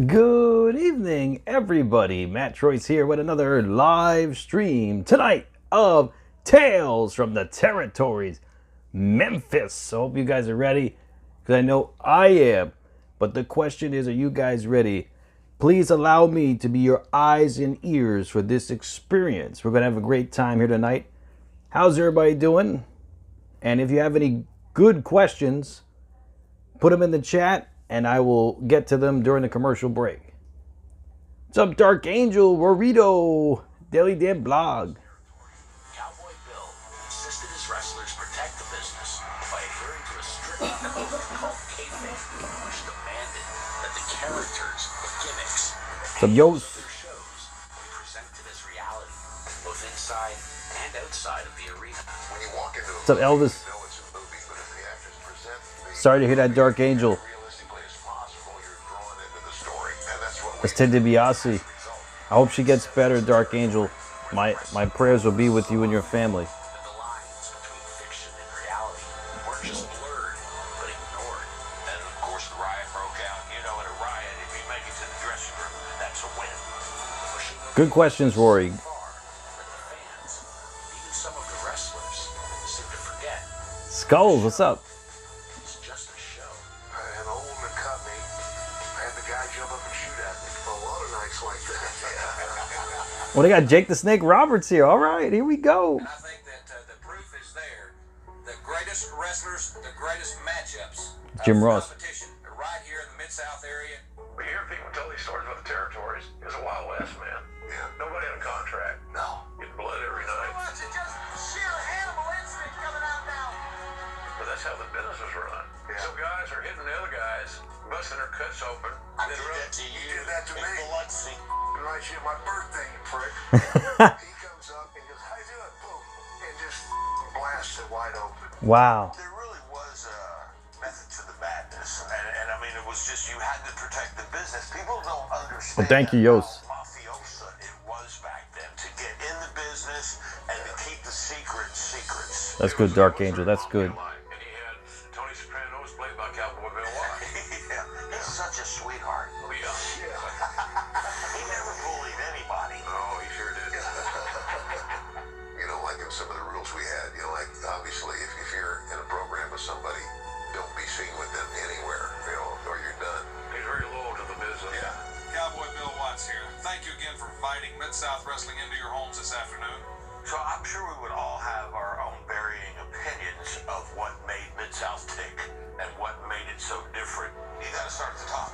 Good evening, everybody. MATTROISE here with another live stream tonight of Tales from the Territories, Memphis. I hope you guys are ready, because I know I am. But the question is, are you guys ready? Please allow me to be your eyes and ears for this experience. We're going to have a great time here tonight. How's everybody doing? And if you have any good questions, put them in the chat, and I will get to them during the commercial break. What's up, Dark Angel, Rorito, Daily Damn Blog? Cowboy Bill insisted his wrestlers protect the business by adhering to a strict code called kayfabe, which demanded that the characters, the gimmicks, What's up, Yos? their shows be presented as reality, both inside and outside of the arena. When you walk into What's up, Elvis? know it's a movie, but if the actors present the Sorry to hear that, Dark Angel. realistically as possible, you're drawn into the story, and that's what That's Ted DiBiase. I hope she gets better, Dark Angel. My prayers will be with you and your family. the lines between fiction and reality weren't just blurred, but ignored. And of course, the riot broke out. You know, in a riot, if you make it to the dressing room, that's a win. Pushing the Good questions, Rory. far, but the fans, even some of the wrestlers, seem to forget Skulls, what's up? it's just a show. I had a woman cut me. I had the guy jump up and shoot at me. A lot of nights like that. Well, they got Jake the Snake Roberts here. All right, here we go. I think that the proof is there. The greatest wrestlers, the greatest matchups. Jim Ross. Competition are right here in the Mid-South area. We hear people tell these stories about the territories. It was a Wild West, man. Yeah. Nobody had a contract. No. Getting blood every night. Watch it, just sheer animal instinct coming out now. But that's how the business was run. Yeah. So guys are hitting the other guys, busting their cuts open. I Then did run- that to you. did that to in me. Biloxi. Right here, my birthday, you prick. He comes up and goes, how you doing? Boom. And just blasts it wide open. Wow. There really was a method to the madness, and I mean, it was just you had to protect the business. People don't understand. Well, thank you, Yos. how mafiosa it was back then to get in the business and to keep the secrets. That's good, Dark Angel. That's good. And he had Tony Soprano's played by Cowboy Bill Watts. Yeah, he's such a sweetheart. Yeah. He never bullied anybody. Oh, he sure did. You know, like in some of the rules we had, you know, like obviously if you're in a program with somebody, don't be seen with them anywhere, you know, or you're done. He's very loyal to the business. Yeah. Cowboy Bill Watts here. Thank you again for inviting Mid-South Wrestling into your homes this afternoon. So I'm sure we would all have our own varying opinions of what made Mid-South tick and what made it so different. You gotta start at the top.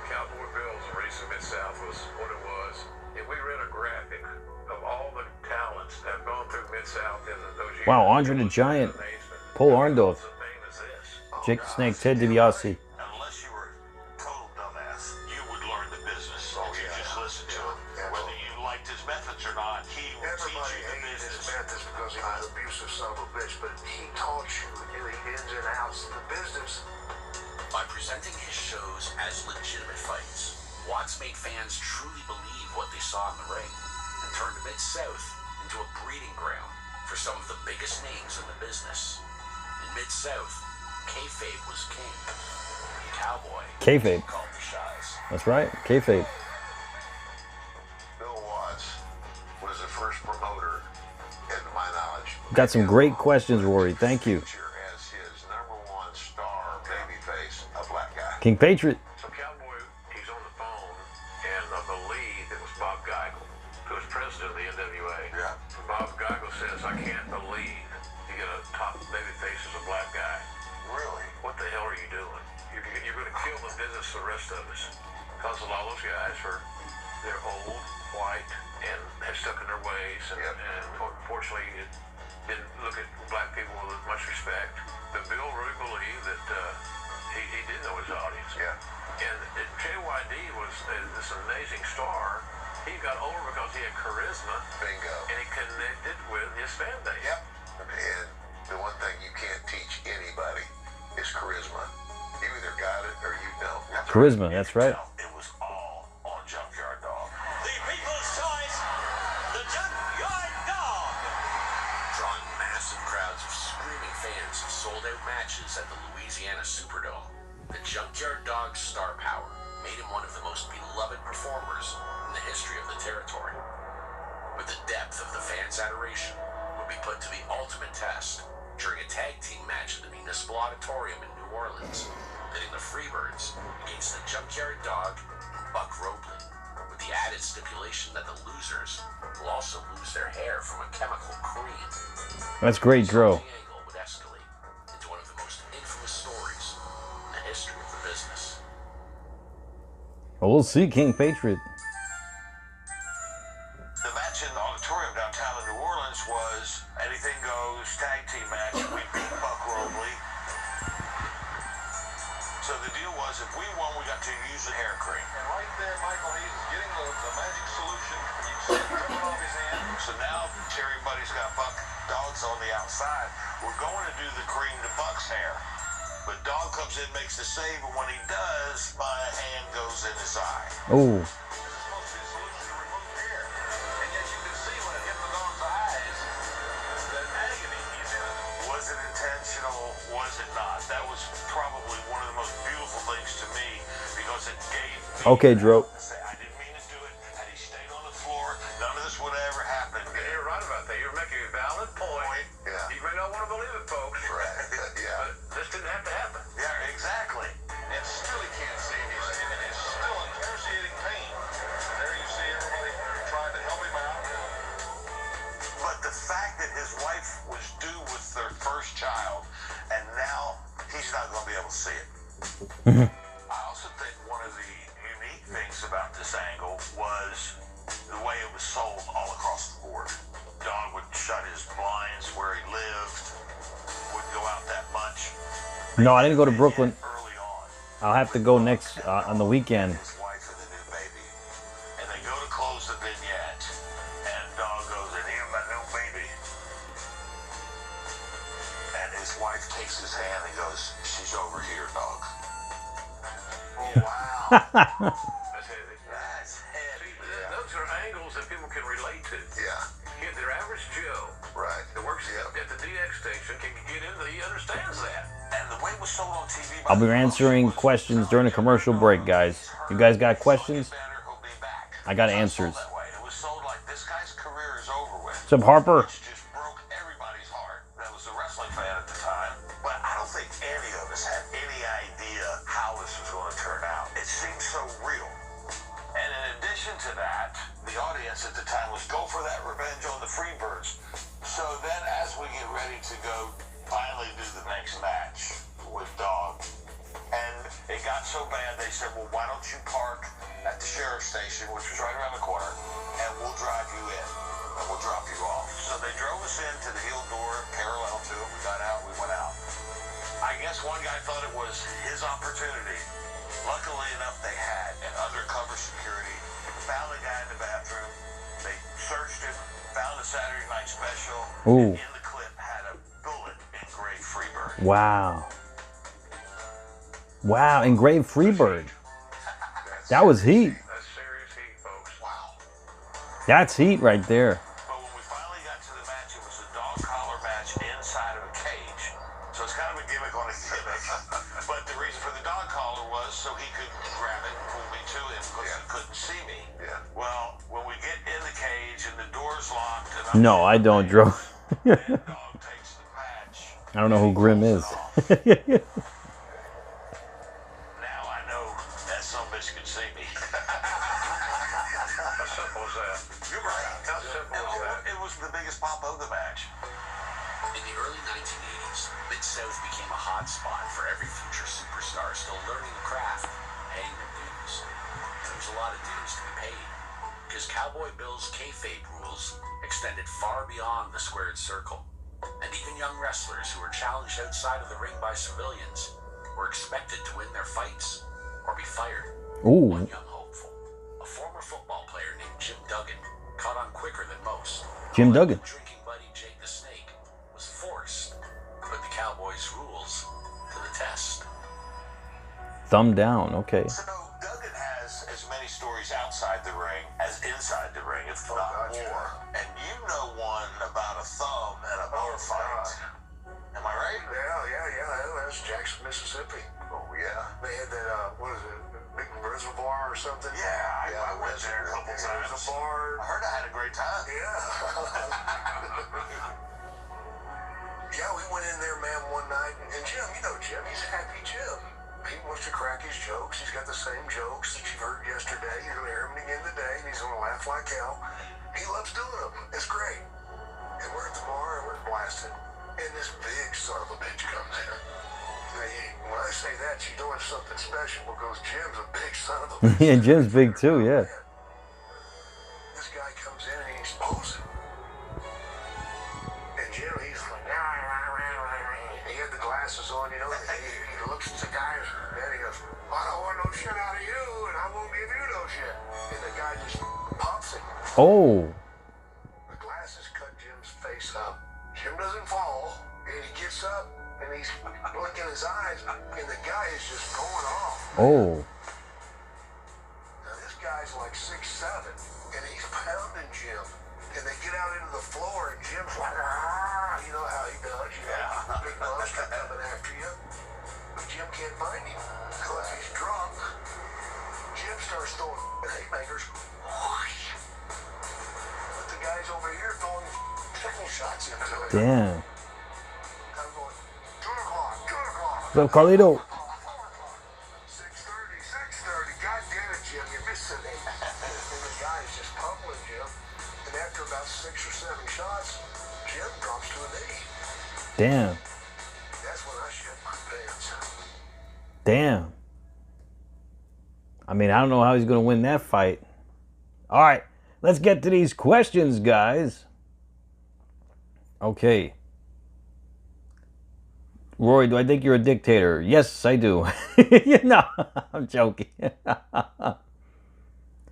Cowboy Bill's race in Mid-South was what it was. If we read a graphic of all the talents that have gone through Mid-South in those years. Wow, Andre the Giant, Paul Orndorff, Jake the Snake, Ted DiBiase. Unless you were a total dumbass, you would learn the business. You just listen to him. Whether you liked his methods or not, he would teach Everybody you the hated his business. methods because he was an abusive son of a bitch, but he taught you the ins and outs of the business. By presenting his shows as legitimate fights, Watts made fans truly believe what they saw in the ring and turned Mid-South into a breeding ground for some of the biggest names in the business. In Mid-South, kayfabe was king. Cowboy Kayfabe. called the shots. That's right, kayfabe. Bill Watts was the first promoter, in my knowledge. Got some great questions, Rory. Thank you. Feature as his #1 star babyface, a black guy. King Patriot. So Cowboy, he's on the phone, and I believe it was Bob Geigel, who was president of the NWA. Yeah. Bob Geigel says, I can't believe you get a top babyface as a black guy. Really? What the hell are you doing? You're going to kill the business for the rest of us. Because a lot of those guys they're old, white, and have stuck in their ways, and unfortunately it didn't look at black people with much respect. But Bill really believed that he did know his audience. Yeah. And KYD was this amazing star. He got over because he had charisma. Bingo. And he connected with his fan base. Yep. And the one thing you can't teach anybody is charisma. You either got it or you don't. Charisma, that's right. It was all on Junkyard Dog. The people's choice, the Junkyard Dog. Drawing massive crowds of screaming fans and sold-out matches at the Louisiana Superdome, the Junkyard Dog's star power made him one of the most beloved performers in the history of the territory. But the depth of the fans' adoration would be put to the ultimate test during a tag team match at the Municipal Auditorium in New Orleans, pitting the Freebirds against the Junkyard Dog and Buck Robley, with the added stipulation that the losers will also lose their hair from a chemical cream. That's great, Dro. The angle would escalate into one of the most infamous stories in the history of the business. Well, we'll see, King Patriot. The match in the auditorium downtown in New Orleans was anything goes tag team match. We beat Buck Robley. So the deal was, if we won, we got to use the hair cream. And right there, Michael Hayes is getting the magic solution. You can see it coming off his hand. So now Terry Buddy's got Buck Dogs on the outside. We're going to do the cream to Buck's hair. But Dog comes in, makes the save, and when he does, my hand goes in his eye. Oh. This is supposed to be a solution to remove hair. And yet you can see when it hit the dog's eyes, that agony he's in. Was it intentional? Was it not? That was probably one of the most beautiful things to me, because it gave me... Okay, Dro. I didn't mean to do it. Had he stayed on the floor, none of this would have ever happened. And you're right about that. You're making a valid point. Yeah. You may not want to believe it, folks. Right. Yeah. But this didn't have to happen. Yeah, exactly. And still he can't see. He's still in excruciating pain. And there you see everybody trying to help him out. But the fact that his wife was due with their first child, and now he's not going to be able to see it. I also think one of the unique things about this angle was the way it was sold all across the board. Dog would shut his blinds where he lived, wouldn't go out that much. No, I didn't go to Brooklyn. Early on, I'll have to go next on the weekend. his wife and the new baby, and they go to close the vignette, and Dog goes, "And here's my new baby." And his wife takes his hand and goes, "She's over here, Dog." Oh, wow. That's heavy. That's heavy. See, those are angles that people can relate to. Yeah. Kid, their average Joe Right. that works Yep. at the DX station can get into. He understands that. And the way it was sold on TV. I'll be answering questions during a commercial break, guys. You guys got questions? I got answers. It was sold like this guy's career is over with. What's up, Harper? Which just broke everybody's heart. That was a wrestling fan at the time. But I don't think any of us had any idea how this was going to turn out. It seemed so real. And in addition to that, the audience at the time was go for that revenge on the Freebirds. So then as we get ready to go finally do the next match with Dog, and it got so bad they said, well, why don't you park at the sheriff's station, which was right around the corner, and we'll drive you in, and we'll drop you off. So they drove us into the hill door, parallel to it. We got out, we went out. I guess one guy thought it was his opportunity. Luckily enough, they had an undercover security, found the guy in the bathroom, they searched him, found a Saturday Night Special, Ooh. and in the clip had a bullet engraved Freebird. Wow. Wow, engraved Freebird. That was heat. That's serious heat, folks. Wow. That's heat right there. But when we finally got to the match, it was a dog collar match inside of a cage. So it's kind of a gimmick on a gimmick. But the reason for the dog collar was so he could grab it and pull me to him because he couldn't see me. Yeah. Well, when we get in the cage and the door's locked and No, I don't, Dro. and Dog takes the patch. I don't know who Grim is. Now I know that some bitch can see me. How simple is that? You're right. How simple is that? It was the biggest pop of the match. In the early 1980s, Mid-South became a hot spot for every future superstar still learning the craft, paying their dues. And there was a lot of dues to be paid, because Cowboy Bill's kayfabe rules extended far beyond the squared circle. And even young wrestlers who were challenged outside of the ring by civilians were expected to win their fights or be fired. Ooh. One young hopeful, a former football player named Jim Duggan, caught on quicker than most. Jim Duggan. Drinking buddy Jake the Snake was forced to put the Cowboys' rules to the test. Thumb down, okay. So Duggan has as many stories outside the ring as inside the ring, if not more. And you know one about a thumb and a bar fight. Am I right? Yeah. That's Jackson, Mississippi. Oh, yeah. They had that, what is it, big reservoir Jam one night, and Jim, you know Jim, he's a happy Jim. He wants to crack his jokes. He's got the same jokes that you've heard yesterday. You're going to hear them again today, and he's going to laugh like hell. He loves doing them. It's great. And we're at the bar, and we're blasting, and this big son of a bitch comes in. Now, when I say that, you know it's something special because Jim's a big son of a bitch. Yeah, Jim's big too, yeah. This guy comes in and he's posing. And Jim, he's like, he had the glasses on, you know, and he looks at the guys, and he goes, I don't want no shit out of you, and I won't give you no shit. And the guy just pops him. Oh. The glasses cut Jim's face up. Jim doesn't fall, and he gets up, and he's blinking his eyes, and the guy is just going off. Oh. Now, this guy's like 6'7", and he's pounding Jim. And they get out into the floor, and Jim's like, you know how he does. Yeah. Big monster coming after you. But Jim can't find him because he's drunk. Jim starts throwing haymakers. But the guy's over here throwing pickle shots into it. Damn. I'm going, 2 o'clock, 2 o'clock. What's up, Carlito? 6:30. God damn it, Jim, you're missing it. And the guy's just pummeling Jim. And after about 6 or 7 shots, Jim drops to a knee. Damn. That's when I shit my pants. Damn. I mean, I don't know how he's going to win that fight. All right, let's get to these questions, guys. Okay. Roy, do I think you're a dictator? Yes, I do. No, I'm joking.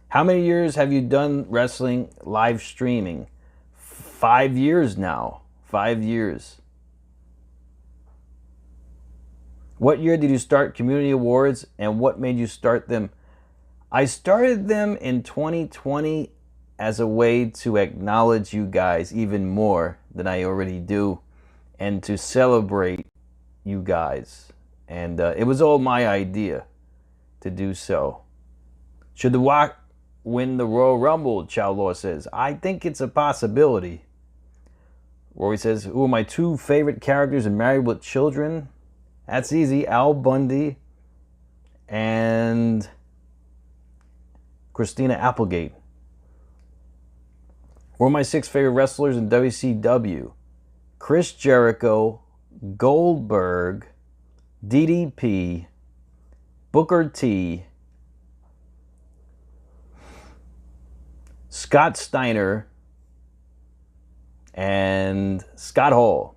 How many years have you done wrestling live streaming? 5 years now. 5 years. What year did you start Community Awards, and what made you start them? I started them in 2020 as a way to acknowledge you guys even more than I already do, and to celebrate you guys. And it was all my idea to do so. Should The Rock win the Royal Rumble? Chow Law says. I think it's a possibility. Rory says, who are my 2 favorite characters in Married with Children? That's easy. Al Bundy and Christina Applegate. Who are my 6 favorite wrestlers in WCW? Chris Jericho, Goldberg, DDP, Booker T, Scott Steiner, and Scott Hall.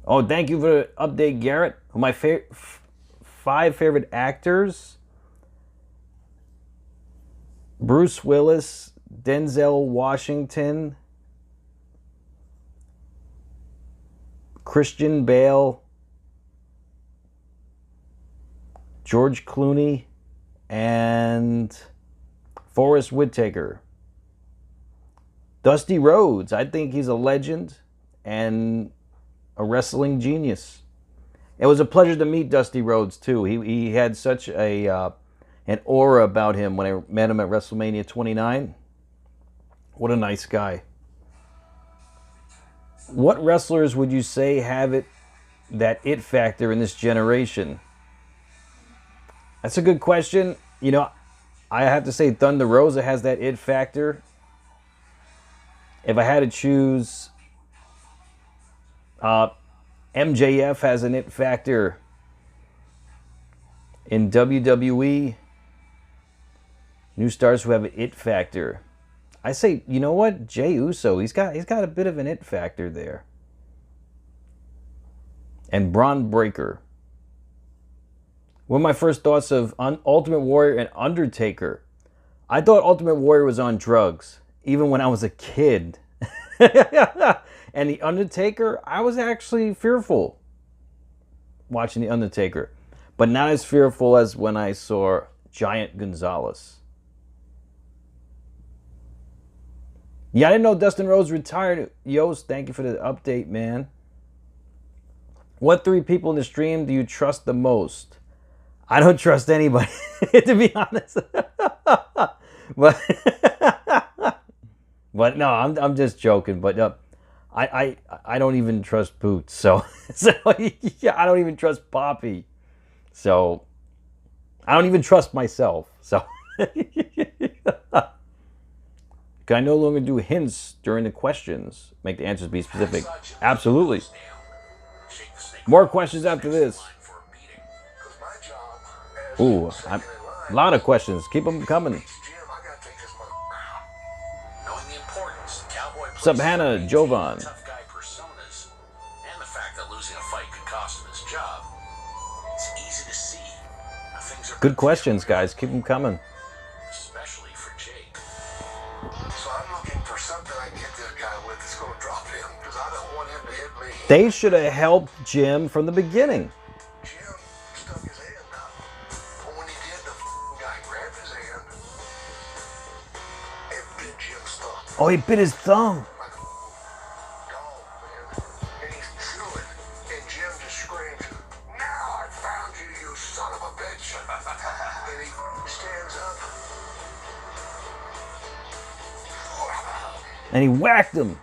Oh, thank you for the update, Garrett. My 5 favorite actors: Bruce Willis, Denzel Washington, Christian Bale, George Clooney, and Forrest Whitaker. Dusty Rhodes, I think he's a legend and a wrestling genius. It was a pleasure to meet Dusty Rhodes too. He had such an aura about him when I met him at WrestleMania 29. What a nice guy. What wrestlers would you say have that it factor in this generation? That's a good question. You know, I have to say Thunder Rosa has that it factor. If I had to choose, MJF has an it factor. In WWE, new stars who have an it factor. I say, you know what? Jey Uso, he's got a bit of an it factor there. And Braun Breaker. One of my first thoughts of Ultimate Warrior and Undertaker. I thought Ultimate Warrior was on drugs, even when I was a kid. And The Undertaker, I was actually fearful watching The Undertaker. But not as fearful as when I saw Giant Gonzalez. Yeah, I didn't know Dustin Rhodes retired. Yost, thank you for the update, man. What 3 people in the stream do you trust the most? I don't trust anybody, to be honest. But no, I'm just joking. But I don't even trust Boots, so yeah, I don't even trust Poppy, so I don't even trust myself. So can I no longer do hints during the questions? Make the answers be specific. Absolutely. More questions after this. Ooh, a lot of questions. Keep them coming. What's up, Hannah, Jovan? Tough guy personas, and the fact that losing a fight could cost him his job. It's easy to see how things are. Good questions, guys. Keep them coming. Especially for Jake. So I'm looking for something I can hit this guy with that's going to drop him, because I don't want him to hit me. They should have helped Jim from the beginning. Jim stuck his hand up. But when he did, the guy grabbed his hand and bit Jim's thumb. Oh, he bit his thumb. Like a dog, man. And he's chewing. And Jim just screams, "Now I found you, you son of a bitch." And he stands up. And he whacked him.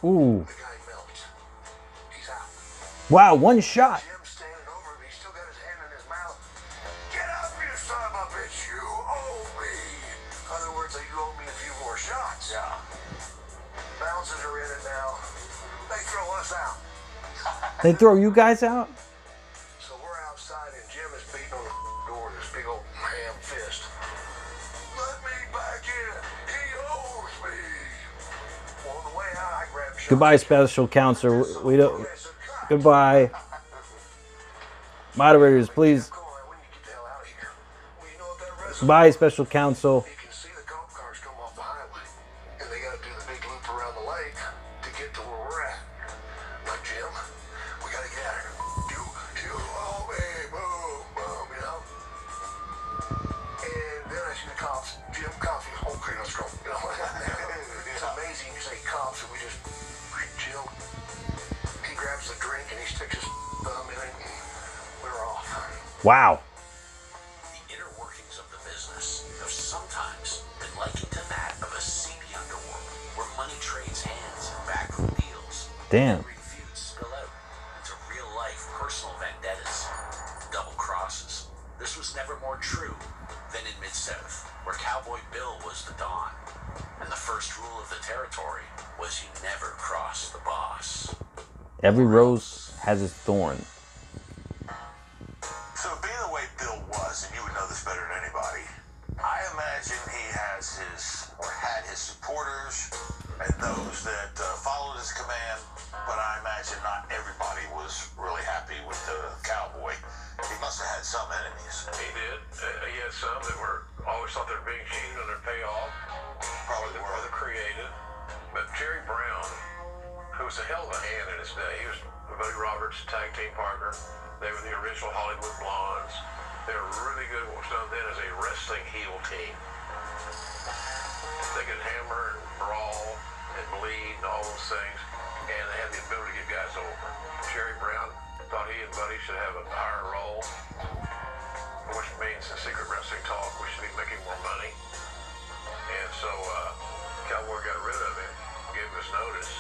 Ooh. The guy melts. He's out. Wow, one shot. Jim's standing over him. He's still got his hand in his mouth. "Get up, you son of a bitch. You owe me." In other words, you owe me a few more shots. Yeah. Bouncers are in it now. They throw us out. They throw you guys out? So we're outside and Jim is beating on the door with his big old ham fist. "Let me back in. He owes me." Well, on the way out, I grabbed shots. Goodbye, special counselor. We don't. Goodbye. Moderators, please. Come on, we need to get the hell out of here. Well, you know what that reservoir- Goodbye, special counsel. You can see the cop cars come off the highway, and they got to do the big loop around the lake to get to where we're at. Like, Jim, we got to get out of here. You owe me, boom, boom, you know? And then I see the cops. Jim, cops, he goes, "Okay, let's go." You know? It's amazing you say cops, and we just, Jim, he grabs the drink and he sticks his thumb in it, and we're off. Wow. The inner workings of the business have sometimes been likened to that of a seedy underworld, where money trades hands in backroom deals. Damn. Angry feuds spill out into real-life personal vendettas, double crosses. This was never more true than in Mid-South, where Cowboy Bill was the Don, and the first rule of the territory was you never cross the boss. Every rose has its thorn. So being the way Bill was, and you would know this better than anybody, I imagine he has his, or had his supporters, and those that followed his command, but I imagine not everybody was really happy with the Cowboy. He must have had some enemies. He did. He had some that were always thought they were being cheated on their payoff. Probably Or the creative. But Jerry Brown, who was a hell of a hand in his day, he was Buddy Roberts' tag team partner. They were the original Hollywood Blondes. They were really good at what was done then as a wrestling heel team. They could hammer and brawl and bleed and all those things, and they had the ability to get guys over. Jerry Brown thought he and Buddy should have a higher role, which means in secret wrestling talk, we should be making more money. And so Cowboy got rid of him, gave him his notice.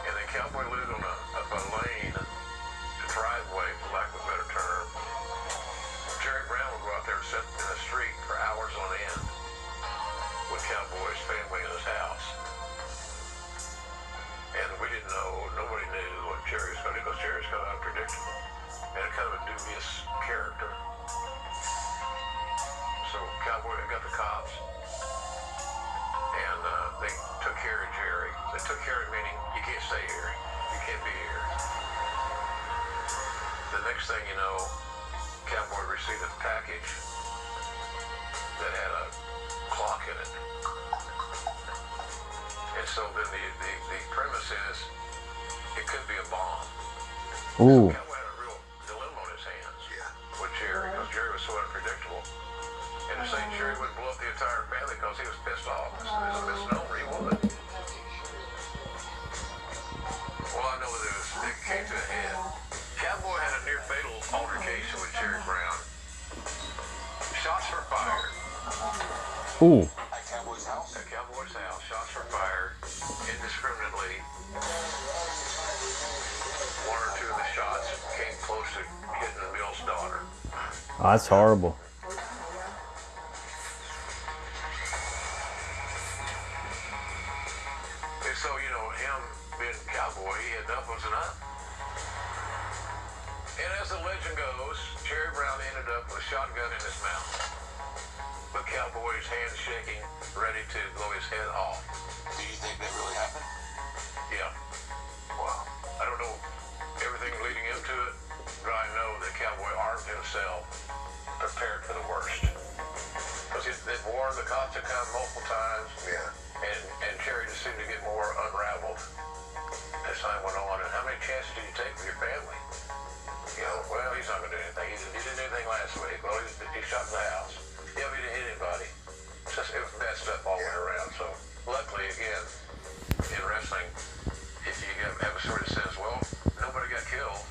And then Cowboy lived on a lane, a driveway, for lack of a better term. Jerry Brown would go out there and sit in the street for hours on end with Cowboy's family in his house. And we didn't know, nobody knew what Jerry was going to do, because Jerry's kind of unpredictable and kind of a dubious character. So Cowboy got the cops, and they took care of Jerry. They took care of him, meaning you can't stay here, you can't be here. The next thing you know, Cowboy received a package that had a clock in it. And so then the premise is it could be a bomb. Ooh. Cowboy had a real dilemma on his hands with Jerry, because Jerry was so unpredictable. And to say Jerry wouldn't blow up the entire family because he was pissed off is a misnomer. He would. Well, I know that it came to a head. Cowboy had a near fatal altercation with Jerry Brown. Shots were fired. Ooh. At Cowboy's house? luckily, one or two of the shots came close to hitting Bill's daughter. Oh, that's horrible. And so, you know, him being a cowboy, he had enough was enough. And as the legend goes, Jerry Brown ended up with a shotgun in his mouth. The cowboy's hands shaking, ready to blow his head off. Do you think that really happened? Yeah. Wow. I don't know everything leading into it, but I know that Cowboy armed himself, prepared for the worst. Because they've warned the cops have come multiple times, and Jerry just seemed to get more unraveled as time went on. And how many chances did you take with your family? You know, well, he's not going to do anything. He didn't do anything last week. Well, he shot in the house. Yeah, but he didn't hit anybody. It was bad stuff all the way around. So, luckily, again, in wrestling, if you have a story that says, well, nobody got killed,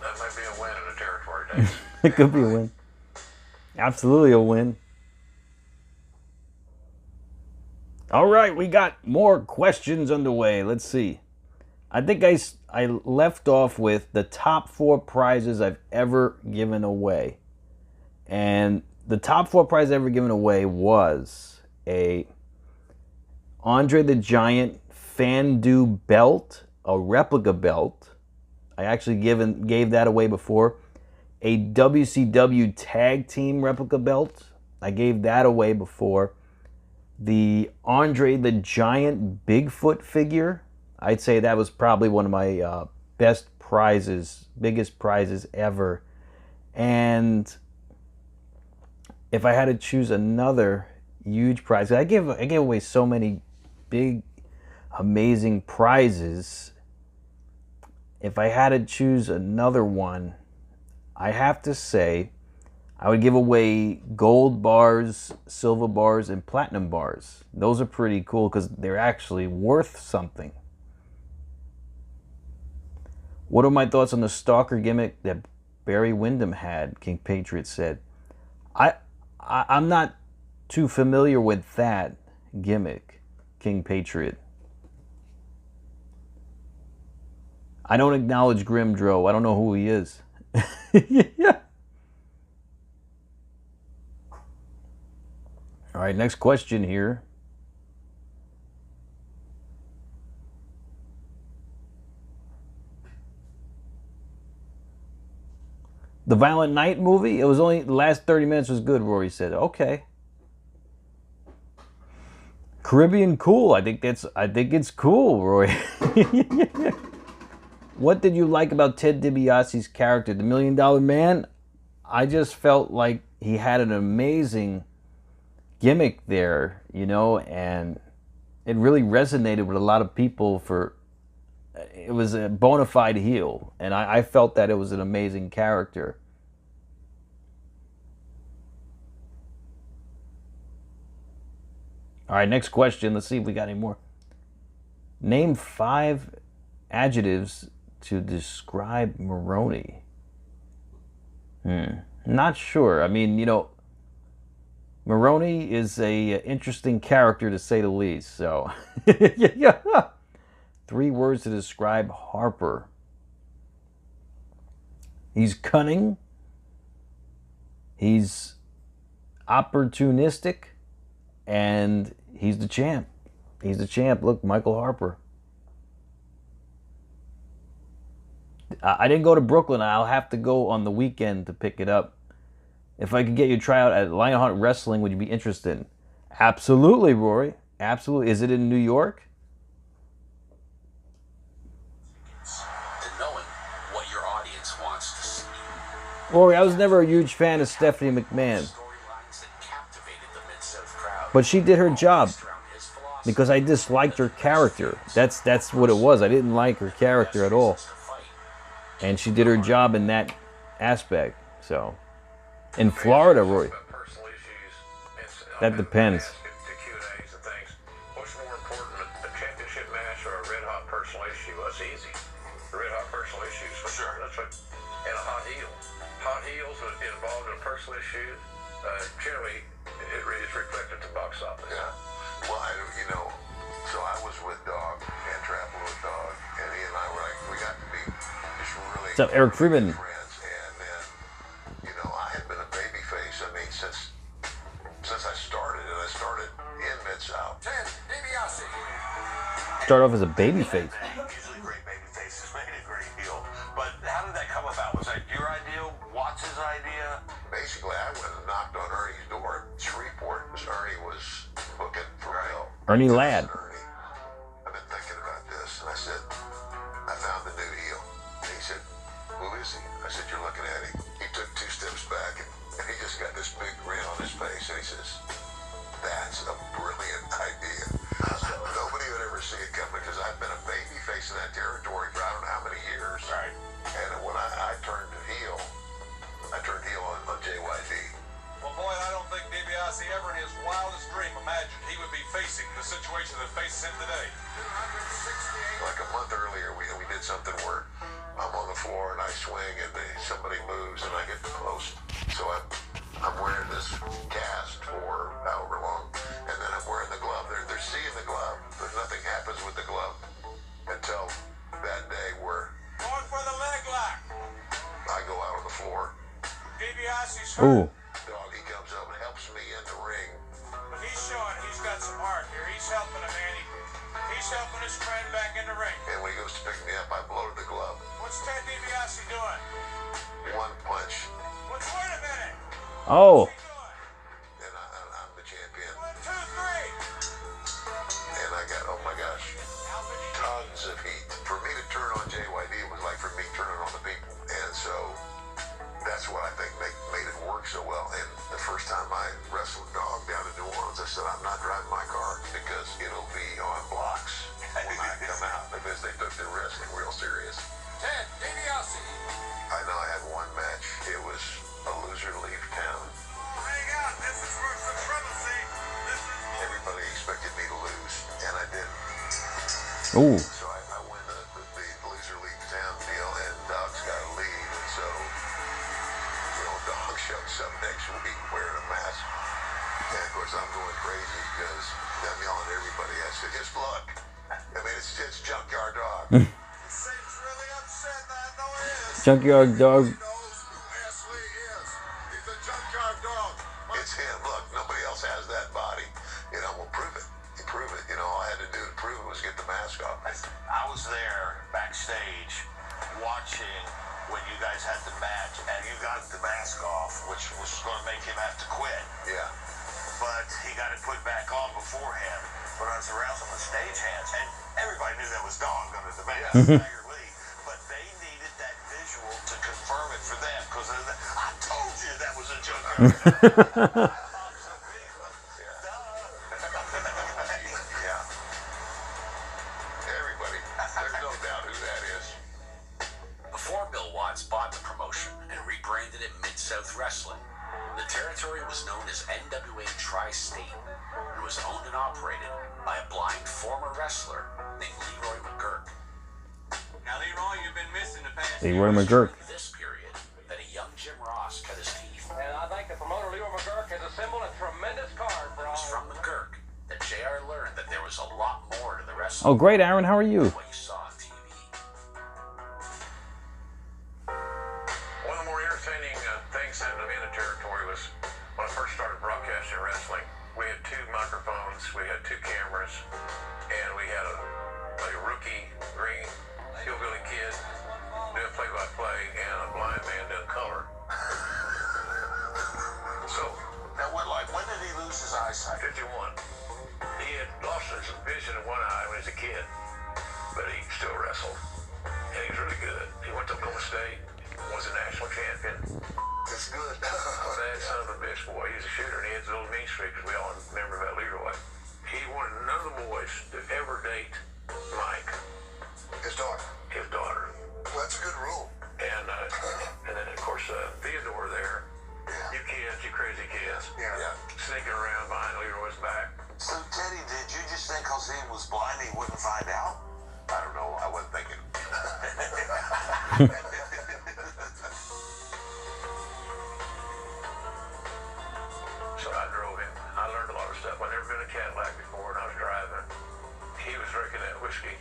that might be a win in the territory days. It could be a win. Absolutely a win. All right, we got more questions underway. Let's see. I think I left off with the top 4 prizes I've ever given away. And the top 4 prizes ever given away was a Andre the Giant Fan-Do belt, a replica belt. I actually gave that away before. A WCW Tag Team replica belt. I gave that away before. The Andre the Giant Bigfoot figure. I'd say that was probably one of my best prizes, biggest prizes ever. And if I had to choose another huge prize, I gave away so many big, amazing prizes. If I had to choose another one, I have to say I would give away gold bars, silver bars, and platinum bars. Those are pretty cool because they're actually worth something. What are my thoughts on the stalker gimmick that Barry Windham had? King Patriot said. I'm not too familiar with that gimmick, King Patriot. I don't acknowledge Grimdro. I don't know who he is. Yeah. All right, next question here. The Violent Night movie, it was only the last 30 minutes was good, Rory said. Okay. Caribbean cool. I think it's cool, Rory. What did you like about Ted DiBiase's character, the $1 Million Man? I just felt like he had an amazing gimmick there, you know, and it really resonated with a lot of people. It was a bona fide heel, and I felt that it was an amazing character. All right, next question. Let's see if we got any more. Name 5 adjectives to describe Maroney. Not sure. I mean, you know, Maroney is a interesting character to say the least. So, yeah. 3 words to describe Harper. He's cunning. He's opportunistic. And he's the champ. He's the champ. Look, Michael Harper. I didn't go to Brooklyn. I'll have to go on the weekend to pick it up. If I could get you to try out at Lionheart Wrestling, would you be interested? Absolutely, Rory. Absolutely. Is it in New York? To knowing what your audience wants to see. Rory, I was never a huge fan of Stephanie McMahon. Storylines that captivated the Mid-South crowd. But she did her job because I disliked her character. That's what it was. I didn't like her character at all. And she did her job in that aspect. So, in Florida, Rory, that depends. What's more important, a championship match or a red-hot personal issue? That's easy. The red-hot personal issues, for sure. That's right. And a hot heel. Hot heels involved in a personal issue, generally, it's reflected to box office. Yeah. Well, you know, so I was with Dog and Trap Lord What's up, Eric Freeman? Friends, and then, you know, I had been a baby face. I mean, since I started, and I started in Mid-South. Ted DiBiase. Start off as a baby face. Usually great baby faces made a great deal. But how did that come about? Was that your idea? Watts' idea? Basically, I went and knocked on Ernie's door in Shreveport because Ernie was booking for Bill. Ernie Ladd. Ernie, I've been thinking about this, and I said, I found the new heel. And he said, who is he? I said, you're looking at him. He took 2 steps back, and he just got this big grin on his face, and he says, that's a brilliant idea. Nobody would ever see it coming because I've been a baby face in that territory for I don't know how many years. Right. And when I turned heel, I turned heel on JYD. Well, boy, I don't think DiBiase ever in his wildest dream imagined he would be facing the situation that faces him today. Like a month earlier, we did something where I'm on the floor and I swing and somebody moves and I get close. So I'm wearing this cast for however long, and then I'm wearing the glove. They're seeing the glove, but nothing happens with the glove until that day where Going for the leg lock. I go out on the floor. DiBiase's Ooh. hurt. Dog, he comes up and helps me in the ring. He's showing he's got some heart here. He's helping a man. He's helping his friend back in the ring. And when he goes to pick me up, I blow the glove. What's Ted DiBiase doing? One punch, Wait a minute. Oh. What's he doing? and I'm the champion. 1, 2, 3. And I got, oh my gosh, tons of heat. For me to turn on JYD, it was like for me turning on the people. And so that's what I think made it work so well. And the first time I wrestled Dog down in New Orleans, I said, I'm not driving my car because it'll be on blocks when I come out because they took their wrestling real serious. Ted DiBiase. I know I had one match. It was a loser leave town. Hang on. This is for supremacy. Everybody expected me to lose, and I didn't. Ooh. So I win the loser leave town deal, and Dog's got to leave. And so, you know, Dog shows up next week wearing a mask. And of course, I'm going crazy because I'm yelling at everybody. I said, just look. I mean, it's Junkyard Dog. He seems really upset. I know he is. Junkyard Dog. He knows who Ashley is. He's a junkyard dog. It's him. Look, nobody else has that body. You know, we'll prove it. You prove it. You know, all I had to do to prove it was get the mask off. I was there backstage watching when you guys had the match, and you got the mask off, which was going to make him have to quit. Yeah. But he got it put back on beforehand. But I was around some of the stage hands, and everybody knew that was Dog under the mask. Tiger Lee. But they needed that visual to confirm it for them, because I told you that was a junkyard. Yeah. Everybody, there's no doubt who that is. Before Bill Watts bought the promotion and rebranded it Mid-South Wrestling, the territory was known as NWA Tri-State and was owned and operated by a blind former wrestler named Leroy McGurk. Now, Leroy, you've been missing the past. Leroy McGurk. During this period that a young Jim Ross cut his teeth. And I think the promoter, Leroy McGurk, has assembled a tremendous card for It was from McGurk that JR learned that there was a lot more to the wrestling Oh, great, Aaron. How are you? than what you saw on TV. One of the more entertaining things happening in the territory was when I first started broadcasting wrestling. We had 2 microphones, we had 2 cameras, and we had a rookie green hillbilly kid doing play-by-play and a blind man doing color. So, Now, when did he lose his eyesight? 51. He had lost his vision in one eye when he was a kid, but he still wrestled, and he was really good. He went to Oklahoma State, was a national champion. It's good. That son of a bitch boy, he's a shooter, and he had his little mean streak, because we all remember about Leroy. He wanted none of the boys to ever date Mike, His daughter. his daughter. Well, that's a good rule. And then, of course, Theodore there, you kids, you crazy kids, Yeah. sneaking around behind Leroy's back. So, Teddy, did you just think because he was blind he wouldn't find out? I don't know. I wasn't thinking. So I drove him. I learned a lot of stuff. I'd never been in a Cadillac before, and I was driving. He was drinking that whiskey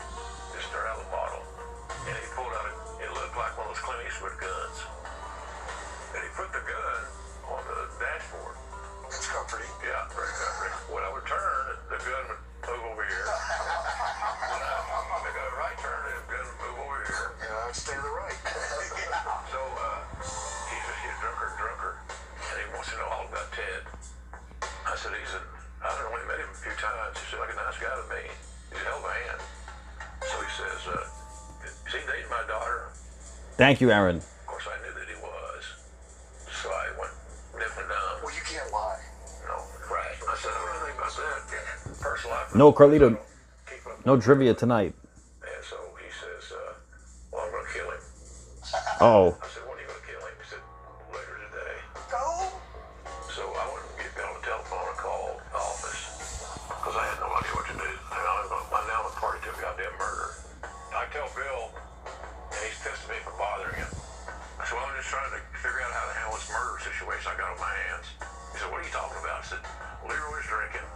just out of the bottle. And he pulled out it looked like one of those Clint situation with guns. And he put the gun on the dashboard. That's comforting. Yeah, very comforting. When I would turn, the gun would move over here. When I make a right turn, the gun would move over here. Yeah, I'd stay to the right. So he just gets drunker and drunker, and he wants to know all about Ted. I said, I've only met him a few times. He seemed like a nice guy to me. He's a hell of a hand. So he says, is he dating my daughter? Thank you, Aaron. Of course, I knew that he was. So I went deaf and dumb. Well, you can't lie. No, right. I said, I don't know anything about that. Personal life. No, Carlito. Keep up. No trivia tonight. And so he says, well, I'm going to kill him. Oh. I said, when are you going to kill him? He said, later today. Go. So I went and got on the telephone and called the office because I had no idea what to do. And I'm now a party to a goddamn murder. I tell Bill, and he's testing me for bothering him. I said, well, I'm just trying to figure out how to handle this murder situation I got on my hands. He said, what are you talking about? I said, Leroy's drinking,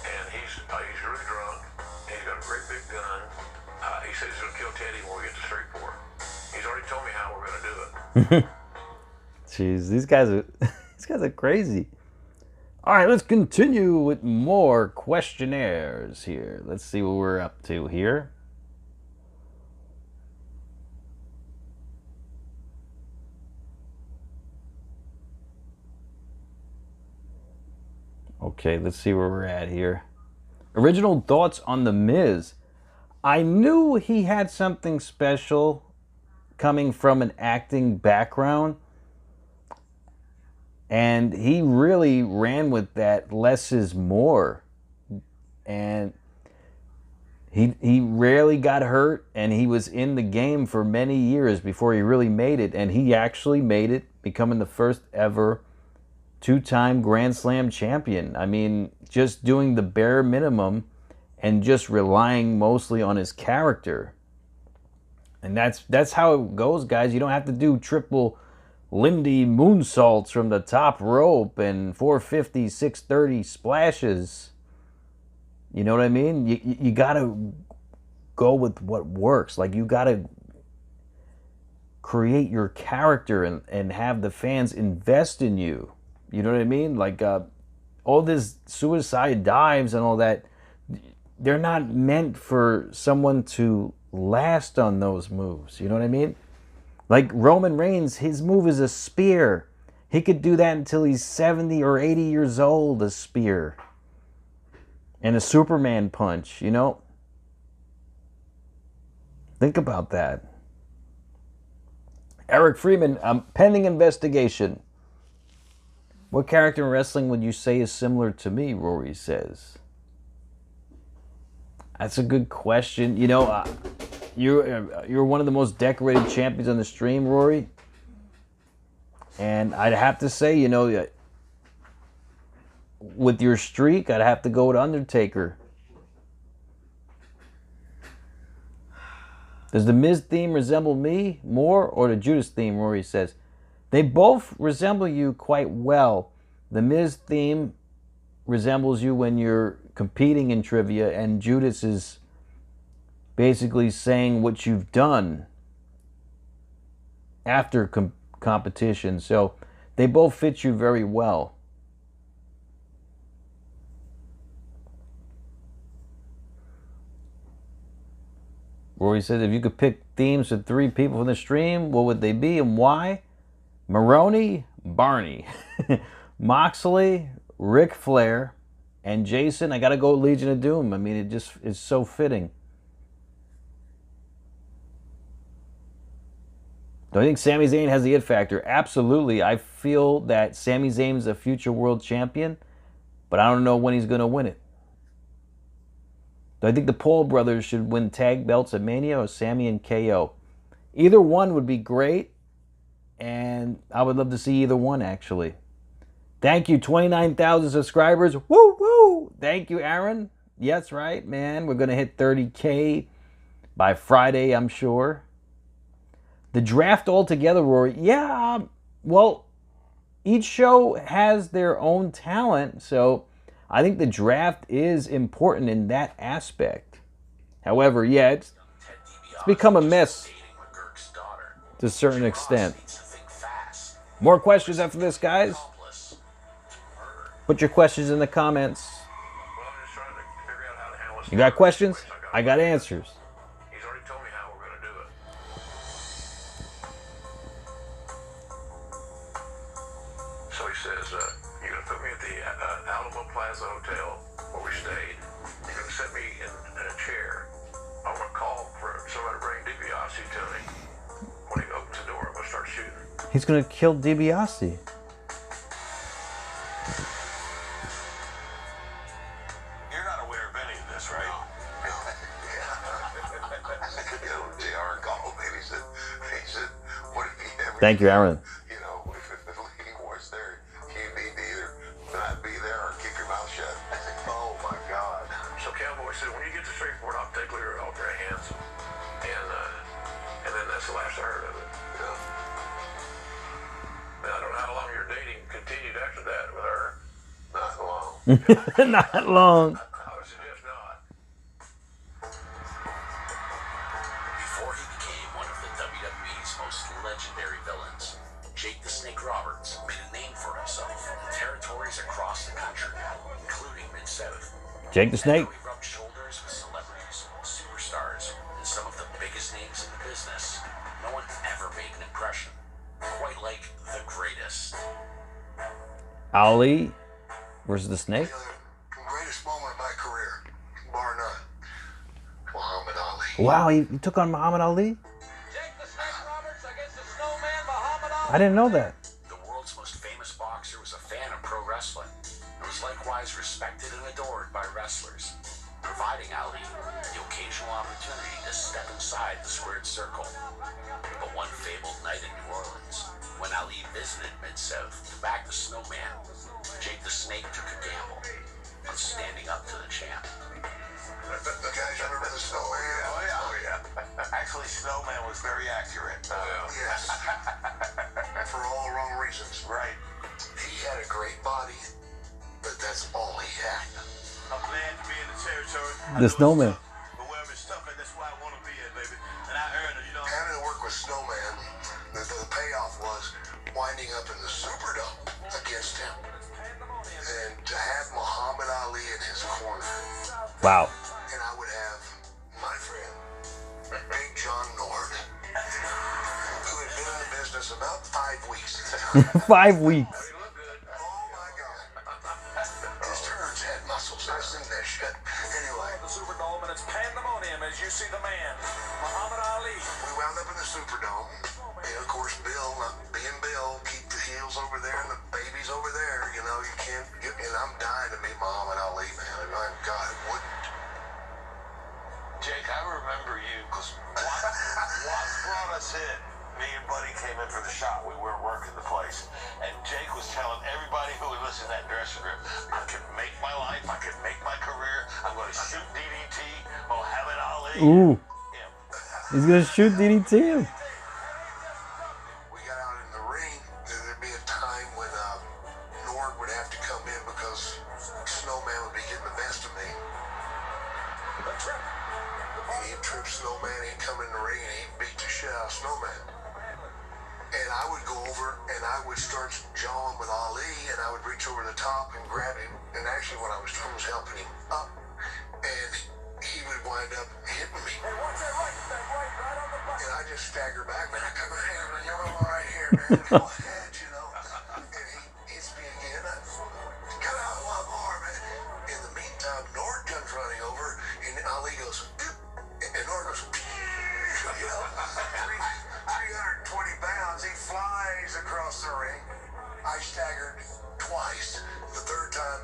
and he's really drunk, and he's got a great big gun. He says he's going to kill Teddy when we get to Streetport. He's already told me how we're going to do it. Jeez, these guys are crazy. All right, let's continue with more questionnaires here. Let's see what we're up to here. Okay, let's see where we're at here. Original thoughts on The Miz. I knew he had something special coming from an acting background, and he really ran with that less is more. And he rarely got hurt, and he was in the game for many years before he really made it, and he actually made it, becoming the first ever two-time Grand Slam champion. I mean, just doing the bare minimum and just relying mostly on his character. And that's how it goes, guys. You don't have to do triple Lindy moonsaults from the top rope and 450, 630 splashes. You know what I mean? You got to go with what works. Like, you got to create your character and have the fans invest in you. You know what I mean? Like, all this suicide dives and all that, they're not meant for someone to last on those moves. You know what I mean? Like Roman Reigns, his move is a spear. He could do that until he's 70 or 80 years old, a spear. And a Superman punch, you know? Think about that. Eric Freeman, pending investigation. What character in wrestling would you say is similar to me, Rory says? That's a good question. You know, you're one of the most decorated champions on the stream, Rory. And I'd have to say, you know, with your streak, I'd have to go with Undertaker. Does the Miz theme resemble me more or the Judas theme, Rory says? They both resemble you quite well. The Miz theme resembles you when you're competing in trivia, and Judas is basically saying what you've done after competition. So they both fit you very well. Rory says, if you could pick themes for 3 people from the stream, what would they be and why? Maroney, Barney, Moxley, Ric Flair, and Jason. I got to go Legion of Doom. I mean, it just is so fitting. Do I think Sami Zayn has the it factor? Absolutely. I feel that Sami Zayn is a future world champion, but I don't know when he's going to win it. Do I think the Paul brothers should win tag belts at Mania or Sami and KO? Either one would be great, and I would love to see either one, actually. Thank you, 29,000 subscribers. Woo, woo! Thank you, Aaron. Yes, right, man. We're going to hit 30K by Friday, I'm sure. The draft altogether, Rory. Yeah, well, each show has their own talent, so I think the draft is important in that aspect. However, yeah, it's become a mess. to a certain extent. Needs to think fast. More questions after this, guys? Accomplice. Murder. Put your questions in the comments. Well, I'm just trying to figure out how to handle this. You got questions? I got answers. He's already told me how we're going to do it. So he says, you're going to put me at the Alamo Plaza Hotel where we stayed. You're going to set me in a chair. I'm going to call for somebody to bring DiBiase to me. When he opens the door, I'm going to start shooting. He's gonna kill DiBiase. You're not aware of any of this, right? You know, JR called me and he said, what if he ever... Thank you, Aaron. You know, if Lee was there, you need to either not be there or keep your mouth shut. I said, oh my God. So Cowboy said, when you get to Shreveport, I'll take her off their hands. And then that's the last I heard of it. Yeah. Now, I don't know how long your dating continued after that with her. Not long. Not long. I would suggest not. Before he became one of the WWE's most legendary villains, Jake the Snake Roberts made a name for himself in territories across the country, including Mid-South. Jake the Snake. He rubbed shoulders with celebrities, superstars, and some of the biggest names in the business. No one ever made an impression quite like the greatest. Ali versus the Snake. The greatest moment of my career, bar none, Muhammad Ali. Wow, he took on Muhammad Ali? Jake the Snake Roberts against the Snowman Muhammad Ali. I didn't know that. The world's most famous boxer was a fan of pro wrestling and was likewise respected and adored by wrestlers, providing Ali the occasional opportunity to step inside the squared circle. But one fabled night in New Orleans, when Ali visited Mid-South to back the Snowman, Jake the Snake took a gamble on standing up to the champ. You guys remember the Snowman? Oh yeah. Actually, Snowman was very accurate. Yes. For all the wrong reasons. Right. He had a great body, but that's all he had. I'm glad to be in the territory. The Snowman. But wherever it's tough, and that's why I want to be at, baby. And I earned it, you know. Having to work with Snowman, the payoff was winding up in the Superdome against him. And to have Muhammad Ali in his corner. Wow. And I would have my friend, Big John Nord, who had been in the business about 5 weeks at the time. 5 weeks. Oh my God. His turds had muscles. I've seen that shit. Anyway, The Superdome and it's pandemonium as you see the man, Muhammad Ali. we wound up in the Superdome. And of course, Bill, not being Bill, keep the heels over there and the babies over there. You know, you can't get, and I'm dying to meet Muhammad Ali, man. And my God, it wouldn't. Jake, I remember you because Watts brought us in. Me and Buddy came in for the shot. We weren't working the place. And Jake was telling everybody who would listen to that dressing room, I can make my life, I can make my career. I'm going to shoot DDT, Muhammad Ali. Ooh. Yeah. He's gonna shoot DDT him. We got out in the ring. There'd be a time when Nord would have to come in because Snowman would be getting the best of me. And he'd trip Snowman, he'd come in the ring and he'd beat the shit out of Snowman. And I would go over and I would start jawing with Ali and I would reach over the top and grab him. And actually when I was helping him up and he would wind up hitting me. Hey, watch that right on the button. And I just stagger back, man. I come in here, man. You're all right here, man. Go ahead, you know. And he hits me again. Come out a lot more, man. In the meantime, Nord comes running over, and Ali goes, and Nord goes, you know, 320 pounds. He flies across the ring. I staggered twice. The third time,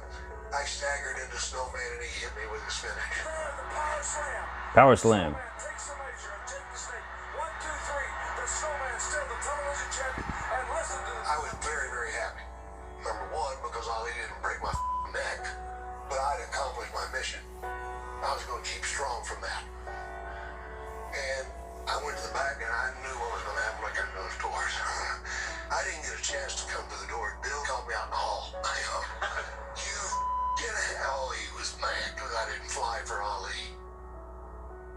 I staggered into Snowman, and he hit me with his finish. Power slam. Takes the measure of Jake the Snake. 1, 2, 3. The Snowman still the television champion. And listen to this. I was very, very happy. Number one, because Ali didn't break my neck, but I'd accomplished my mission. I was going to keep strong from that. And I went to the back and I knew what was going to happen when I got to those doors. I didn't get a chance to come to the door. Bill called me out in the hall. You get hell, he was mad because I didn't fly for Ali.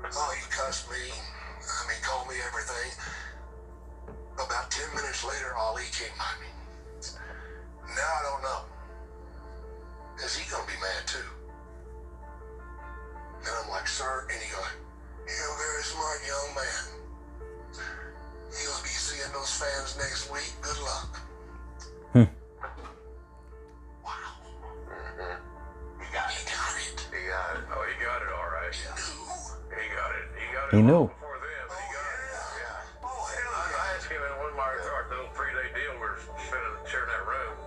Oh, he cussed me. I mean, called me everything. minutes later, Ali came by me. Now I don't know. Is he gonna be mad too? And I'm like, sir, and he goes, you're a very smart young man. He'll be seeing those fans next week. Good luck. Wow. He got it. He got it. Oh, he got it all right. He knew. He got it. He got it. He knew. Before then, but he got it. Yeah. Oh, hell I yeah. asked him in one of our little 3-day deal we were sharing that room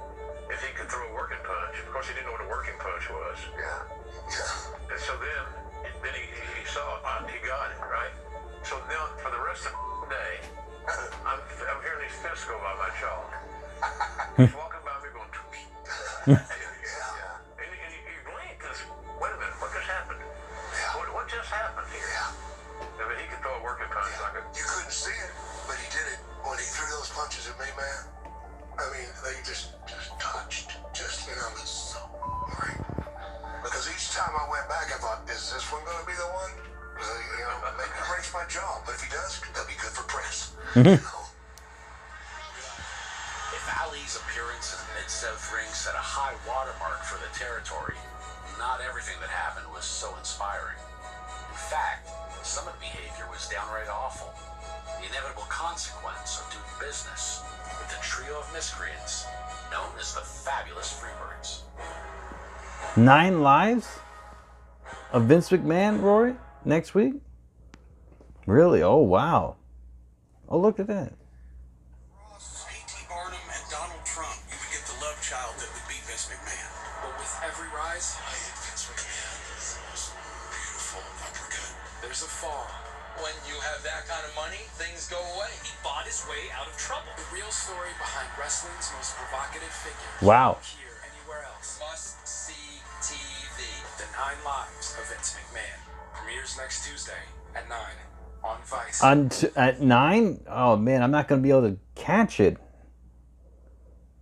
if he could throw a working punch. Of course, he didn't know what a working punch was. Yeah. Yeah. And so then he saw it. He got it, right? So now, for the rest of the day, I'm hearing these fists go by my jaw. He's walking by me going, Yeah. and he blinked because, wait a minute, what just happened? Yeah. What just happened here? Yeah. I mean, he could throw a working punch like a... You couldn't see it, but he did it when he threw those punches at me, man. I mean, they just touched. Just, and I was so great. Because each time I went back, I thought, is this one going to be the one? You know, maybe it breaks my jaw, but if he does, that'll be good for press. You know? If Ali's appearance in the Mid-South ring set a high watermark for the territory, not everything that happened was so inspiring. In fact, some of the behavior was downright awful. The inevitable consequence of doing business with a trio of miscreants known as the Fabulous Freebirds. 9 lives of Vince McMahon, Rory, next week? Really? Oh, wow. Oh, look at that. P.T. Barnum and Donald Trump, you would get the love child that would be Vince McMahon. But with every rise, I hit Vince McMahon. Most beautiful uppercut. There's a fall. When you have that kind of money, things go away. He bought his way out of trouble. The real story behind wrestling's most provocative figure. Wow. Here, anywhere else. Must see TV. The 9 Lives of Vince McMahon premieres next Tuesday at 9 on Vice. At 9? Oh, man, I'm not going to be able to catch it.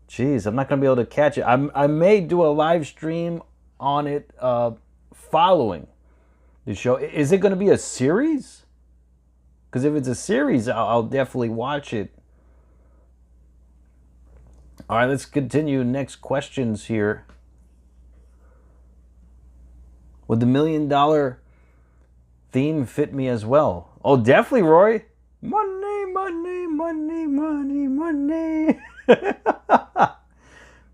Jeez, I'm not going to be able to catch it. I may do a live stream on it following the show. Is it going to be a series? Because if it's a series, I'll definitely watch it. All right, let's continue. Next questions here. Would the $1 million theme fit me as well? Oh, definitely, Roy. Money, money, money, money, money.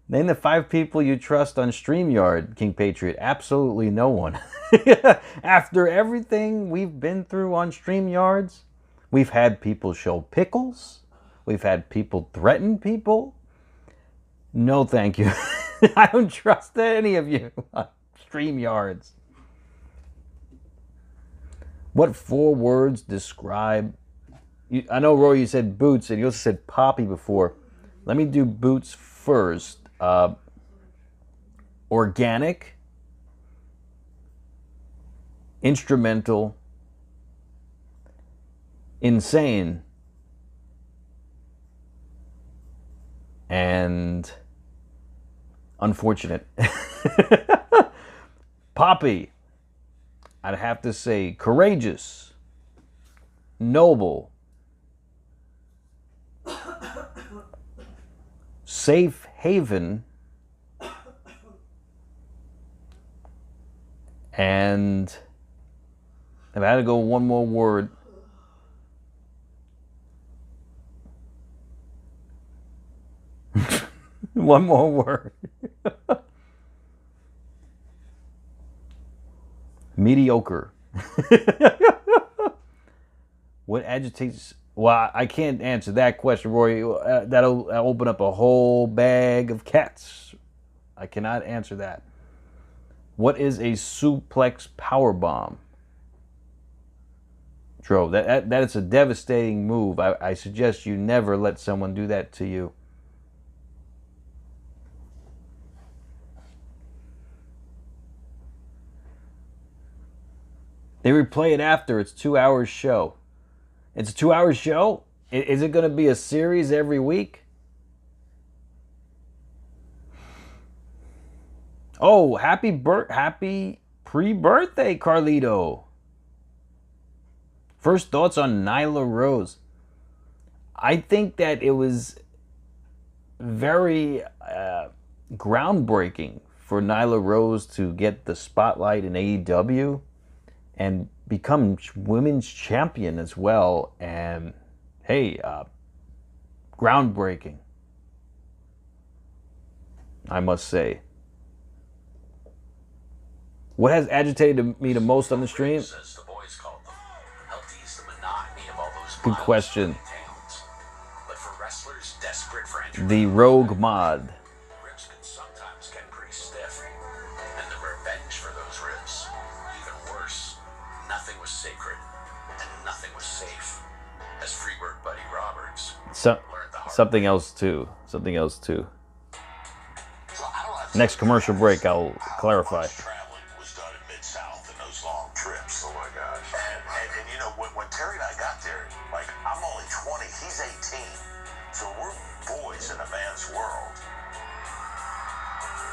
Name the 5 people you trust on StreamYard, King Patriot. Absolutely no one. After everything we've been through on StreamYards, we've had people show pickles. We've had people threaten people. No, thank you. I don't trust any of you on StreamYards. What 4 words describe... I know, Roy, you said boots, and you also said Poppy before. Let me do boots first. Organic, instrumental, insane, and unfortunate. Poppy, I'd have to say courageous, noble, safe haven, and if I had to go one more word, one more word. Mediocre. What agitates... Well, I can't answer that question, Rory. That'll open up a whole bag of cats. I cannot answer that. What is a suplex powerbomb? Tro, that is a devastating move. I suggest you never let someone do that to you. They replay it after. It's 2 hours show. It's a 2 hour show? Is it going to be a series every week? Oh, happy pre-birthday, Carlito. First thoughts on Nyla Rose. I think that it was very groundbreaking for Nyla Rose to get the spotlight in AEW and become women's champion as well. And hey, groundbreaking, I must say. What has agitated me the most on the stream? As the boys called them, helped ease the monotony of all those Good question. towns. But for wrestlers desperate for entry, The Rogue Mod. ribs can sometimes get pretty stiff. And the revenge for those ribs, even worse, nothing was sacred and nothing was safe. As Freebird Buddy Roberts So, learned the hard something else too. Something else too. So I don't have to Next commercial break, I'll how clarify. much traveling was done in Mid-South in those long trips. Oh my gosh. And you know, when Terry and I got there, like, I'm only 20, he's 18. So we're boys in a man's world.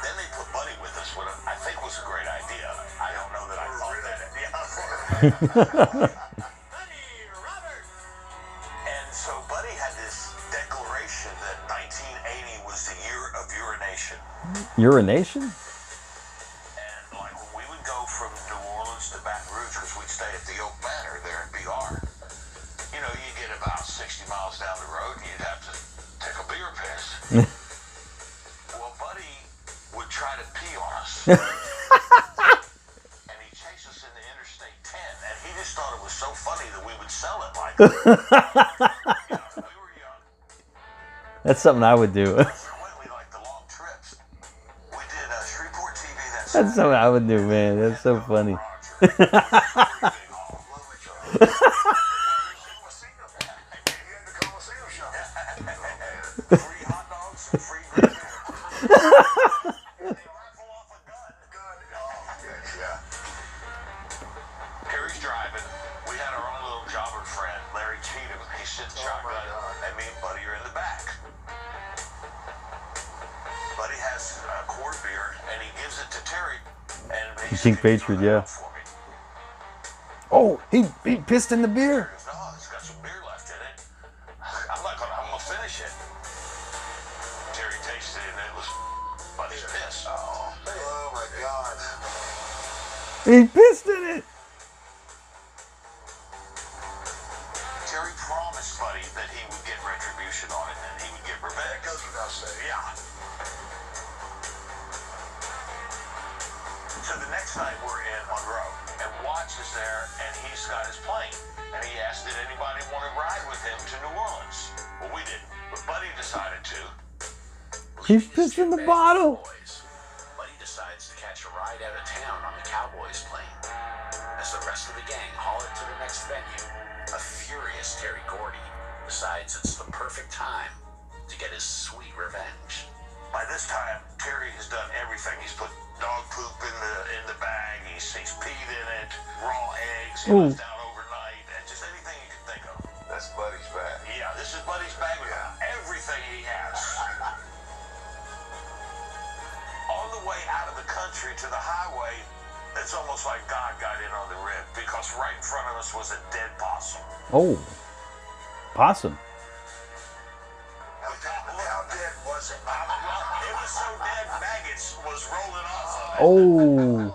Then they put Buddy with us, what I think was a great idea. I don't know that I thought that. And so Buddy had this declaration that 1980 was the year of urination. Urination? And like when we would go from New Orleans to Baton Rouge, because we'd stay at the Oak Manor there in BR, you know, you get about 60 miles down the road and you'd have to take a beer piss. Well, Buddy would try to pee on us. And he'd chase us into Interstate 10, and he just thought it was so funny that we would sell it like that. You know, we were young. That's something I would do. Consequently, like the long trips, we did Shreveport TV that That's something I would do, man. That's so funny. Free hot dogs, free beer. Rifle off a gun. Yeah. Harry's driving. We had our own little jobber friend, Larry Cheatham. He's sitting shotgun, and me and Buddy are in the back. Buddy has a quart beer, and he gives it to Terry. And he King said, Patriot, "Throw that yeah. out for me." Oh, he pissed in the beer. No, it's got some beer left in it. I'm gonna finish it. Terry tasted it, and it was Buddy's piss. Oh my God. He pissed in it. Terry promised Buddy that he would get retribution on it, and he would get revenge. That goes without saying. Yeah. So the next night we're in Monroe, and Watts is there, and he's got his plane. And he asked, did anybody want to ride with him to New Orleans? Well, we didn't, but Buddy decided to. He pissed in the bottle. Buddy decides to catch a ride out of town on the Cowboys plane. As the rest of the gang haul it to the next venue, a furious Terry Gordy decides it's the perfect time to get his sweet revenge. By this time, Terry has done everything. He's put dog poop in the bag. He's peed in it. Raw eggs. He left out overnight. And just anything you can think of. That's Buddy's bag. Yeah, this is Buddy's bag with everything he has. On the way out of the country to the highway, it's almost like God got in on the rib, because right in front of us was a dead possum. Oh, possum. How dead was it? It was so dead, maggots was rolling off of it. Oh.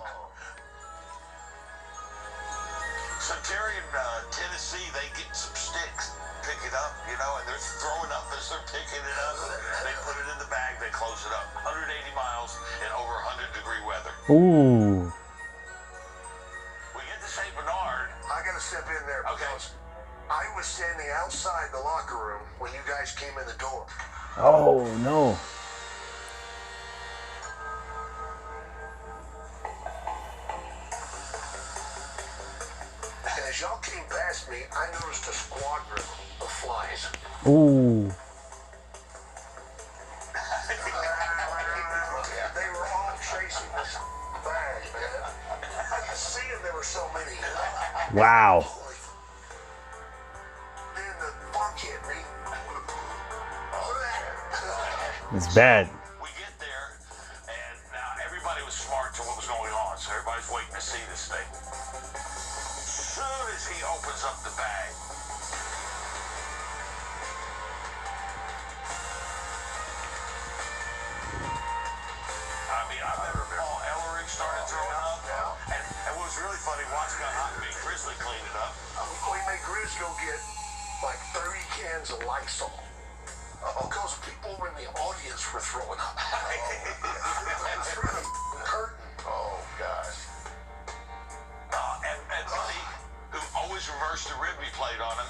So Terry in Tennessee, they get some sticks, pick it up, you know, and they're throwing up as they're picking it up. They put it in the bag, they close it up. 180 miles in over 100-degree weather. Ooh. We get to St. Bernard. I gotta step in there because I was standing outside the locker room when you guys came in the door. Oh, no. As y'all came past me, I noticed a squadron of flies. Ooh. They were all chasing this bag, man. I could see them, there were so many. Wow. Then the bug hit me. It's bad. We get there, and now everybody was smart to what was going on, so everybody's waiting to see this thing. As soon as he opens up the bag, funny. Watts got hot and made Grizzly clean it up. We made Grizz go get like 30 cans of Lysol. Because people in the audience were throwing up. And through the curtain. Oh, gosh. And Buddy, who always reversed the rib he played on him,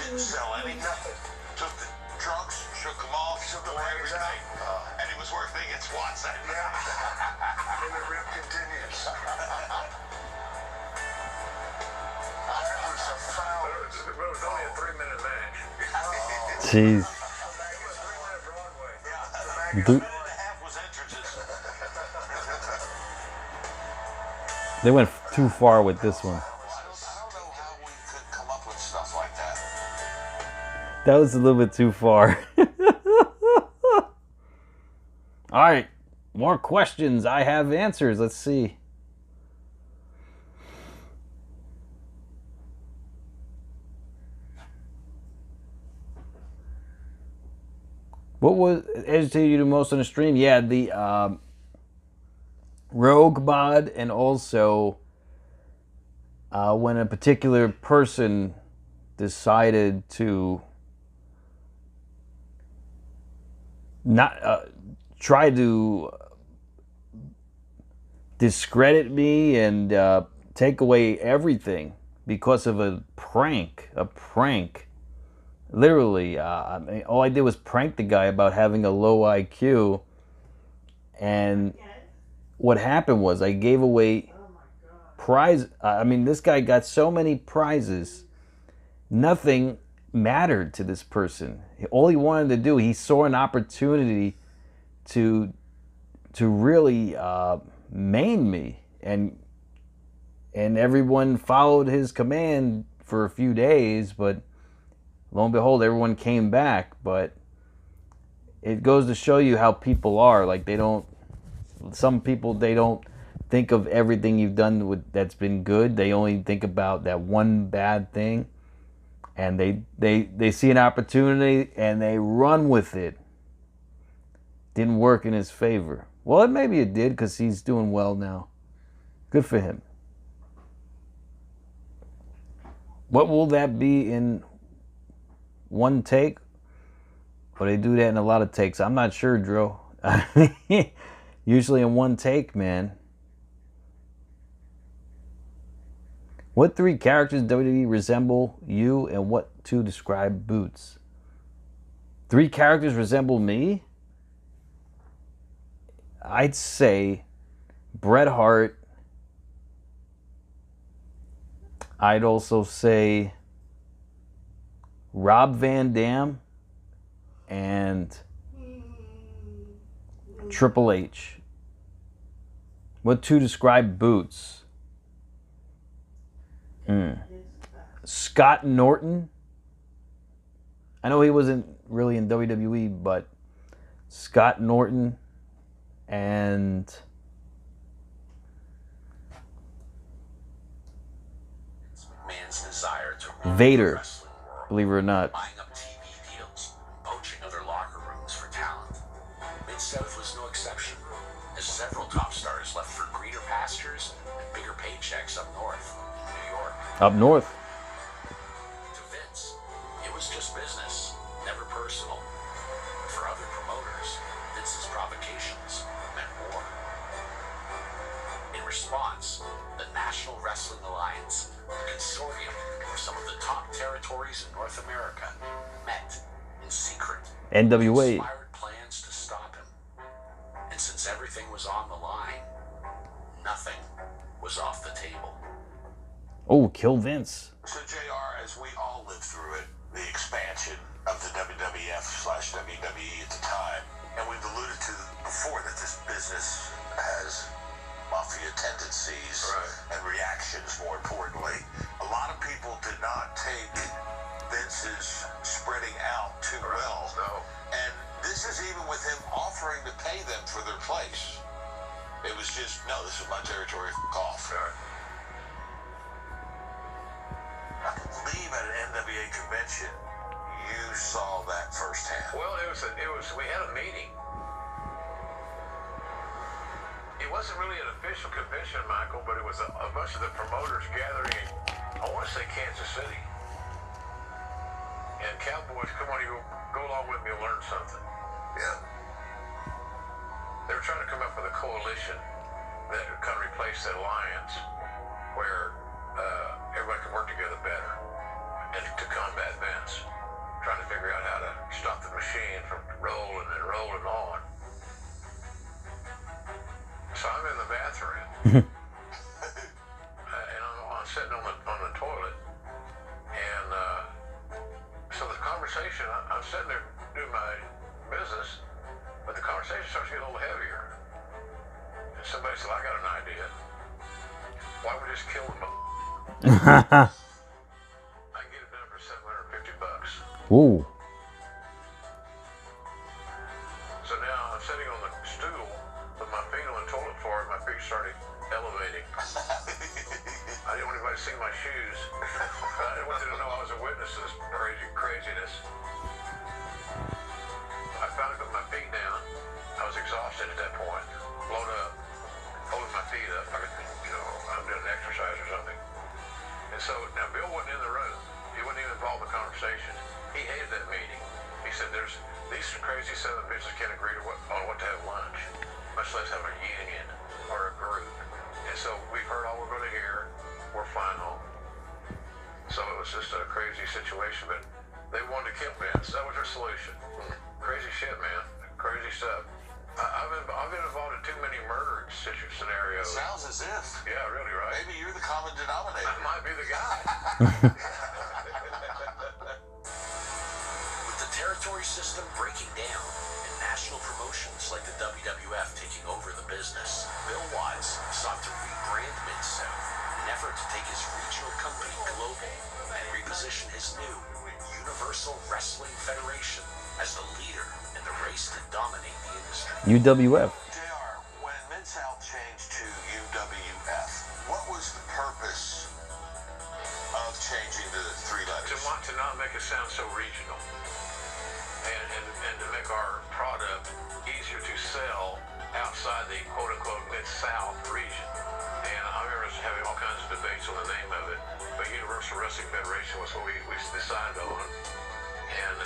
didn't sell anything. Took the trunks, shook them off, Shook the wore legs everything. out. And he was working against Watts that night. Yeah. And the rib continues. That was a foul. It was only a 3-minute match. Jeez. A minute and a half was entrances. They went too far with this one. I don't know how we could come up with stuff like that. That was a little bit too far. All right, more questions. I have answers. Let's see. What was agitated you the most on the stream? Yeah, the rogue mod, and also when a particular person decided to not try to discredit me and take away everything because of a prank. Literally, I mean, all I did was prank the guy about having a low IQ, and what happened was I gave away prize. I mean, this guy got so many prizes, nothing mattered to this person. All he wanted to do, he saw an opportunity to really maim me, and everyone followed his command for a few days, but lo and behold, everyone came back. But it goes to show you how people are. Like, some people, they don't think of everything you've done that's been good. They only think about that one bad thing, and they see an opportunity and they run with it. Didn't work in his favor. Well, maybe it did, because he's doing well now. Good for him. What will that be in one take? Or they do that in a lot of takes? I'm not sure, Dro. Usually in one take, man. What 3 characters WWE resemble you, and what 2 describe Boots? 3 characters resemble me? I'd say Bret Hart. I'd also say Rob Van Dam and Triple H. What 2 describe Boots? Scott Norton. I know he wasn't really in WWE, but Scott Norton and Man's desire to rule Vader, the wrestling world, believe it or not. buying up TV deals, poaching other locker rooms for talent. Mid-South was no exception, as several top stars left for greener pastures and bigger paychecks up north, New York. Up north. To Vince, it was just business, never personal. But for other promoters, Vince's provocations meant more. In response, the National Wrestling Alliance, a consortium of some of the top territories in North America, met in secret. NWA. Inspired plans to stop him. And since everything was on the line, nothing was off the table. Oh, kill Vince. So, JR, as we all lived through it, the expansion of the WWF/WWE at the time, and we've alluded to before that this business has mafia tendencies and reactions, more importantly. A lot of people did not take Vince's spreading out too well. And this is even with him offering to pay them for their place. It was just, no, this is my territory, off. I believe at an NWA convention, you saw that firsthand. Well, we had a meeting. It wasn't really an official convention, Michael, but it was a bunch of the promoters gathering in, I want to say, Kansas City. And Cowboys, come on, you go along with me and learn something. Yeah. They were trying to come up with a coalition that would kind of replace that alliance where everybody could work together better and to combat Vince, trying to figure out how to stop the machine from rolling and rolling on. So I'm in the bathroom, and I'm sitting on the toilet, and so the conversation, I'm sitting there doing my business, but the conversation starts getting a little heavier. And somebody said, I got an idea. Why don't we just kill them? I can get it done for $750. Ooh. So now I'm sitting on the stool with my feet on the toilet floor, and my feet started elevating. I didn't want anybody to see my shoes. I didn't want them to know I was a witness to this craziness. I finally put my feet down. I was exhausted at that point, blown up, holding my feet up. I could, I'm doing an exercise or something. And so now Bill wasn't in the room. He wasn't even involved in the conversation. He hated that meeting. He said, these crazy son of bitches can't agree on what to have lunch, much less have a union or a group. And so we've heard all we're going to hear. We're flying home. So it was just a crazy situation, but they wanted to kill Vince. That was their solution. Crazy shit, man. Crazy stuff. I've been involved in too many murder scenarios. Sounds as if. Yeah, really, right? Maybe you're the common denominator. I might be the guy. With the territory system breaking down and national promotions like the WWF taking over the business, Bill Watts sought to rebrand Mid-South in an effort to take his regional company global and reposition his new Universal Wrestling Federation as the leader in the race to dominate the industry. UWF. JR, when Mid-South changed to UWF, what was the purpose of changing the three letters? To not make it sound so regional, and to make our product easier to sell outside the quote-unquote Mid-South region. And I remember us having all kinds of debates on the name of it, but Universal Wrestling Federation was what we decided on.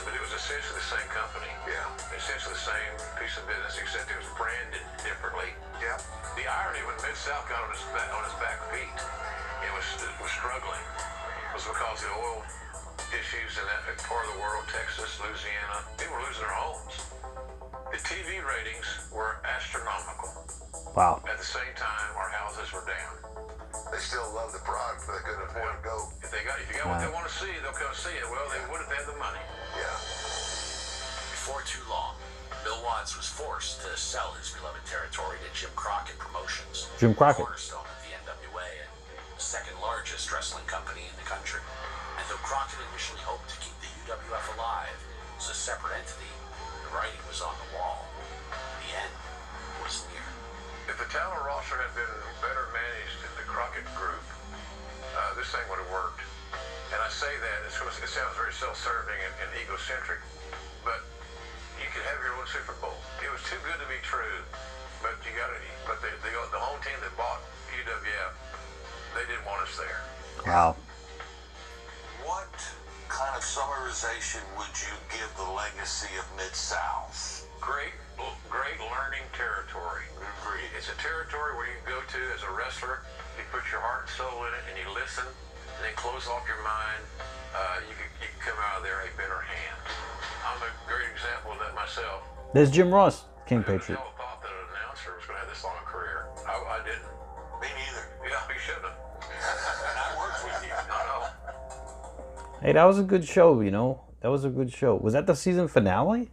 But it was essentially the same company. Yeah. Essentially the same piece of business, except it was branded differently. Yeah. The irony when Mid-South got on his back feet and was struggling was because the oil issues in that part of the world, Texas, Louisiana, people were losing their homes. The TV ratings were astronomical. Wow. At the same time, our houses were down. They still love the product, but they couldn't afford to go. If you got what they want to see, they'll come see it. Well, they would if they had the money. Yeah. Before too long, Bill Watts was forced to sell his beloved territory to Jim Crockett Promotions, Jim Crockett. cornerstone of the NWA and the second largest wrestling company in the country. And though Crockett initially hoped to keep the UWF alive as a separate entity, the writing was on the wall. The end was near. If the talent roster had been better managed in the Crockett group, this thing would have worked. And I say that, it sounds very self-serving and egocentric, but you could have your own Super Bowl. It was too good to be true, but the home team that bought UWF, they didn't want us there. Wow. What kind of summarization would you give the legacy of Mid-South? Great learning territory. It's a territory where you can go to as a wrestler, you put your heart and soul in it, and you listen, and then close off your mind. You can come out of there a better hand. I'm a great example of that myself. There's Jim Ross, King I Patriot. never thought that an announcer was going to have this long a career. I didn't. Me neither. Yeah, he shouldn't have. And I worked with you. I know. Hey, that was a good show, you know. That was a good show. Was that the season finale?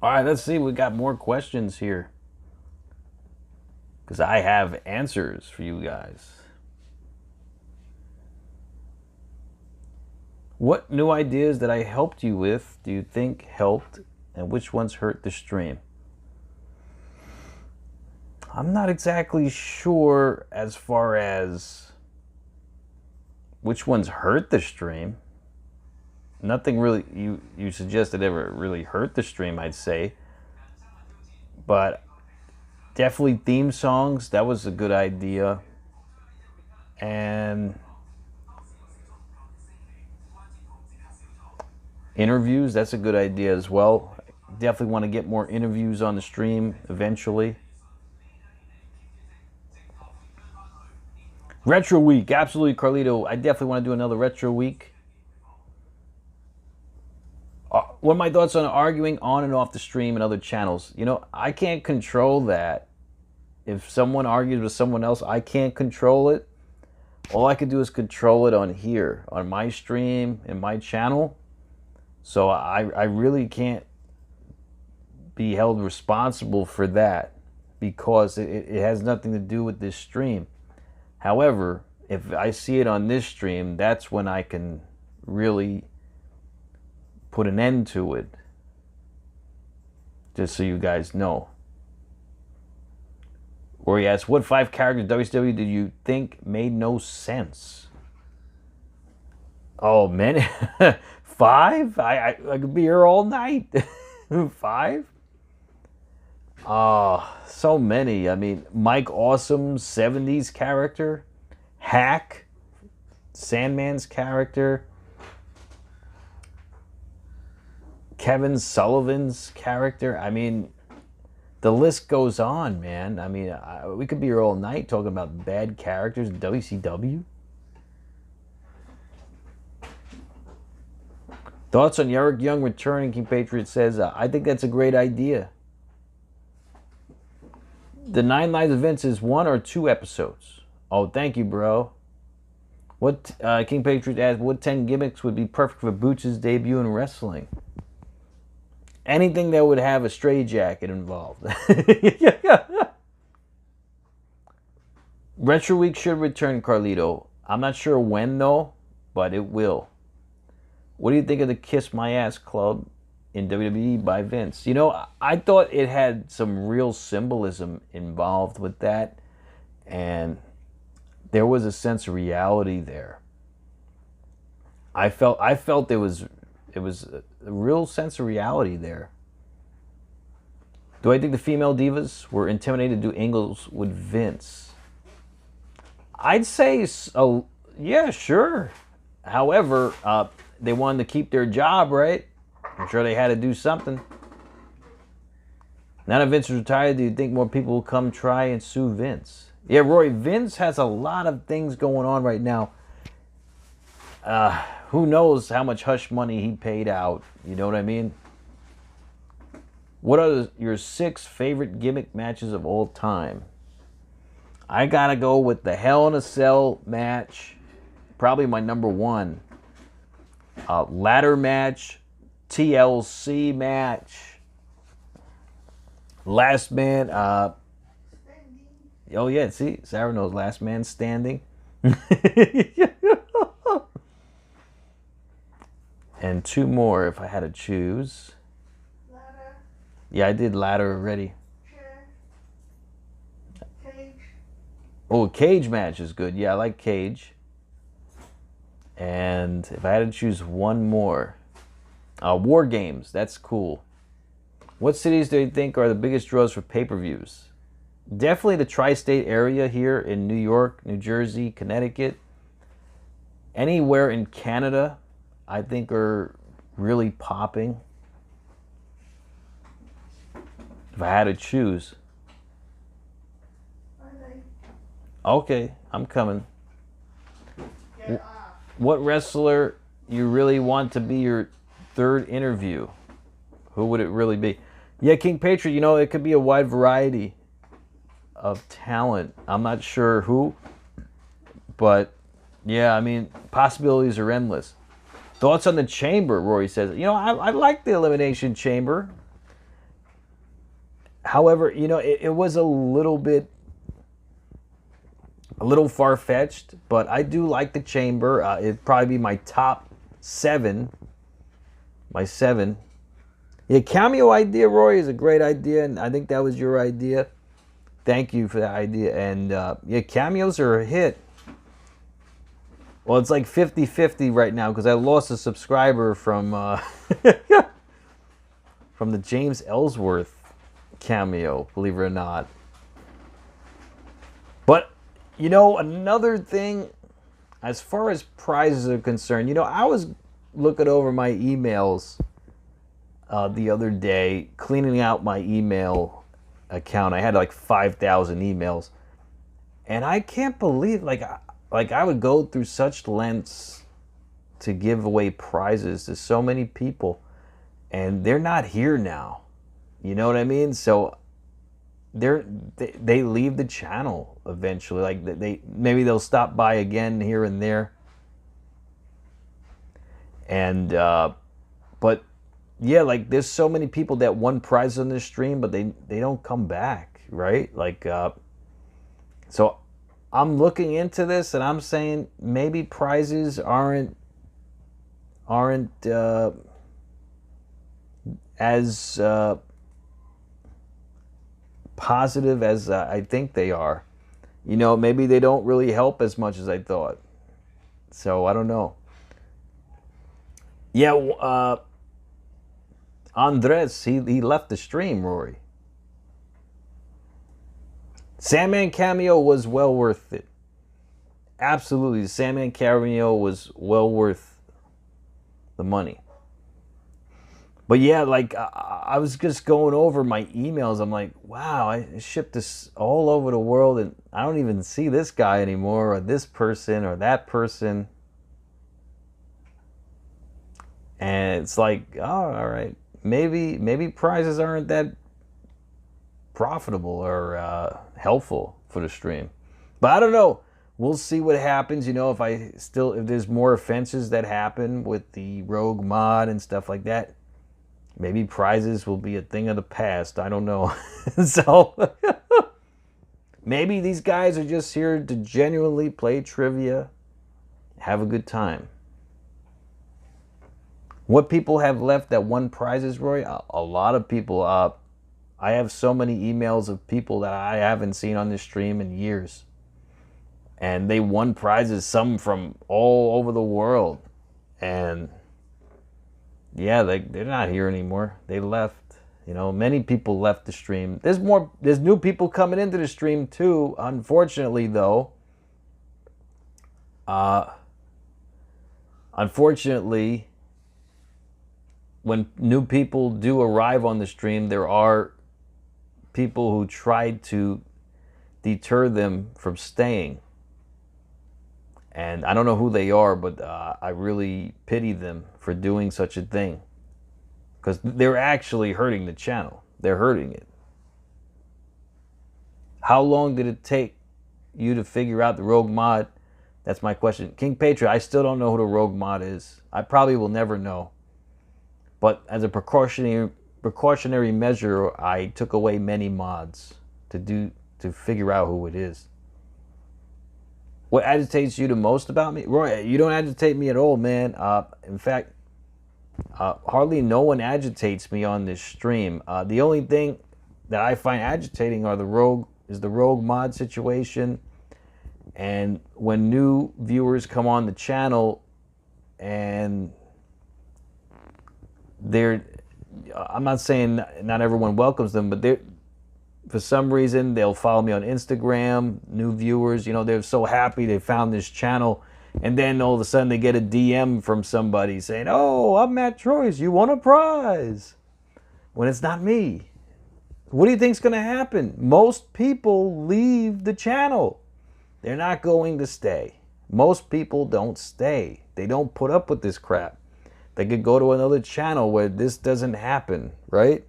All right, let's see. We got more questions here. Because I have answers for you guys. What new ideas that I helped you with do you think helped, and which ones hurt the stream? I'm not exactly sure as far as which ones hurt the stream. Nothing really you suggested ever really hurt the stream, I'd say. But Definitely theme songs. That was a good idea. And interviews. That's a good idea as well. Definitely want to get more interviews on the stream eventually. Retro week. Absolutely, Carlito. I definitely want to do another retro week. What are my thoughts on arguing on and off the stream and other channels? You know, I can't control that. If someone argues with someone else, I can't control it. All I can do is control it on here, on my stream and my channel. So I really can't be held responsible for that because it has nothing to do with this stream. However, if I see it on this stream, that's when I can really put an end to it. Just so you guys know. Or he asks, what 5 characters WCW did you think made no sense? Oh, man. 5? I could be here all night. 5? So many. I mean, Mike Awesome's 70s character. Hack. Sandman's character. Kevin Sullivan's character. I mean, the list goes on, man. I mean, we could be here all night talking about bad characters in WCW. Thoughts on Eric Young returning? King Patriot says, I think that's a great idea. The 9 Lives of Vince is 1 or 2 episodes. Oh, thank you, bro. What King Patriot asked, what 10 gimmicks would be perfect for Boots' debut in wrestling? Anything that would have a straitjacket involved. Retro Week should return, Carlito. I'm not sure when, though, but it will. What do you think of the Kiss My Ass Club in WWE by Vince? You know, I thought it had some real symbolism involved with that, and there was a sense of reality there. I felt it was a real sense of reality there. Do I think the female divas were intimidated to do angles with Vince? I'd say, yeah, sure. However, they wanted to keep their job, right? I'm sure they had to do something. Now that Vince is retired, do you think more people will come try and sue Vince? Yeah, Roy, Vince has a lot of things going on right now. Who knows how much hush money he paid out? You know what I mean? What are your 6 favorite gimmick matches of all time? I gotta go with the Hell in a Cell match. Probably my number 1. Ladder match. TLC match. Last Man. Oh yeah, see? Sarah knows Last Man Standing. And 2 more if I had to choose. Ladder. Yeah, I did ladder already. Chair. Cage. Oh, cage match is good. Yeah, I like cage. And if I had to choose 1 more. War Games. That's cool. What cities do you think are the biggest draws for pay-per-views? Definitely the tri-state area here in New York, New Jersey, Connecticut. Anywhere in Canada, I think are really popping. If I had to choose. Okay, I'm coming. What wrestler you really want to be your 3rd interview? Who would it really be? Yeah, King Patriot, you know, it could be a wide variety of talent. I'm not sure who, but yeah, I mean, possibilities are endless. Thoughts on the Chamber, Rory says. You know, I like the Elimination Chamber. However, you know, it was a little far-fetched, but I do like the Chamber. It'd probably be my top 7. My 7. Yeah, cameo idea, Roy, is a great idea, and I think that was your idea. Thank you for that idea. And yeah, cameos are a hit. Well, it's like 50-50 right now because I lost a subscriber from from the James Ellsworth cameo, believe it or not. You know, another thing, as far as prizes are concerned, you know, I was looking over my emails the other day, cleaning out my email account. I had like 5,000 emails, and I can't believe, like I would go through such lengths to give away prizes to so many people, and they're not here now. You know what I mean? So they leave the channel eventually. Like maybe they'll stop by again here and there. And but yeah, like there's so many people that won prizes on this stream, but they don't come back, right? Like so I'm looking into this, and I'm saying maybe prizes aren't as positive as I think they are. You know, maybe they don't really help as much as I thought. So I don't know. Yeah, Andres, he left the stream, Rory. Sandman cameo was well worth it. Absolutely, the Sandman cameo was well worth the money. But yeah, like I was just going over my emails. I'm like, wow, I shipped this all over the world, and I don't even see this guy anymore, or this person, or that person. And it's like, oh, all right, maybe prizes aren't that profitable or helpful for the stream. But I don't know. We'll see what happens. You know, if there's more offenses that happen with the rogue mod and stuff like that, maybe prizes will be a thing of the past. I don't know. So maybe these guys are just here to genuinely play trivia, have a good time. What people have left that won prizes, Roy? A lot of people. I have so many emails of people that I haven't seen on this stream in years. And they won prizes, some from all over the world. And yeah, they're not here anymore. They left. You know, many people left the stream. There's new people coming into the stream too. Unfortunately, though. Unfortunately, when new people do arrive on the stream, there are people who try to deter them from staying. And I don't know who they are, but I really pity them for doing such a thing. Because they're actually hurting the channel. They're hurting it. How long did it take you to figure out the rogue mod? That's my question. King Patriot, I still don't know who the rogue mod is. I probably will never know. But as a precautionary measure, I took away many mods to figure out who it is. What agitates you the most about me? Roy, you don't agitate me at all, man. In fact, hardly no one agitates me on this stream. The only thing that I find agitating are the rogue mod situation. And when new viewers come on the channel and I'm not saying not everyone welcomes them, but for some reason they'll follow me on Instagram, new viewers, you know, they're so happy they found this channel, and then all of a sudden they get a DM from somebody saying, oh, I'm MATTROISE, you won a prize, when it's not me. What do you think's going to happen? Most people leave the channel. They're not going to stay. Most people don't stay. They don't put up with this crap. They could go to another channel where this doesn't happen, right?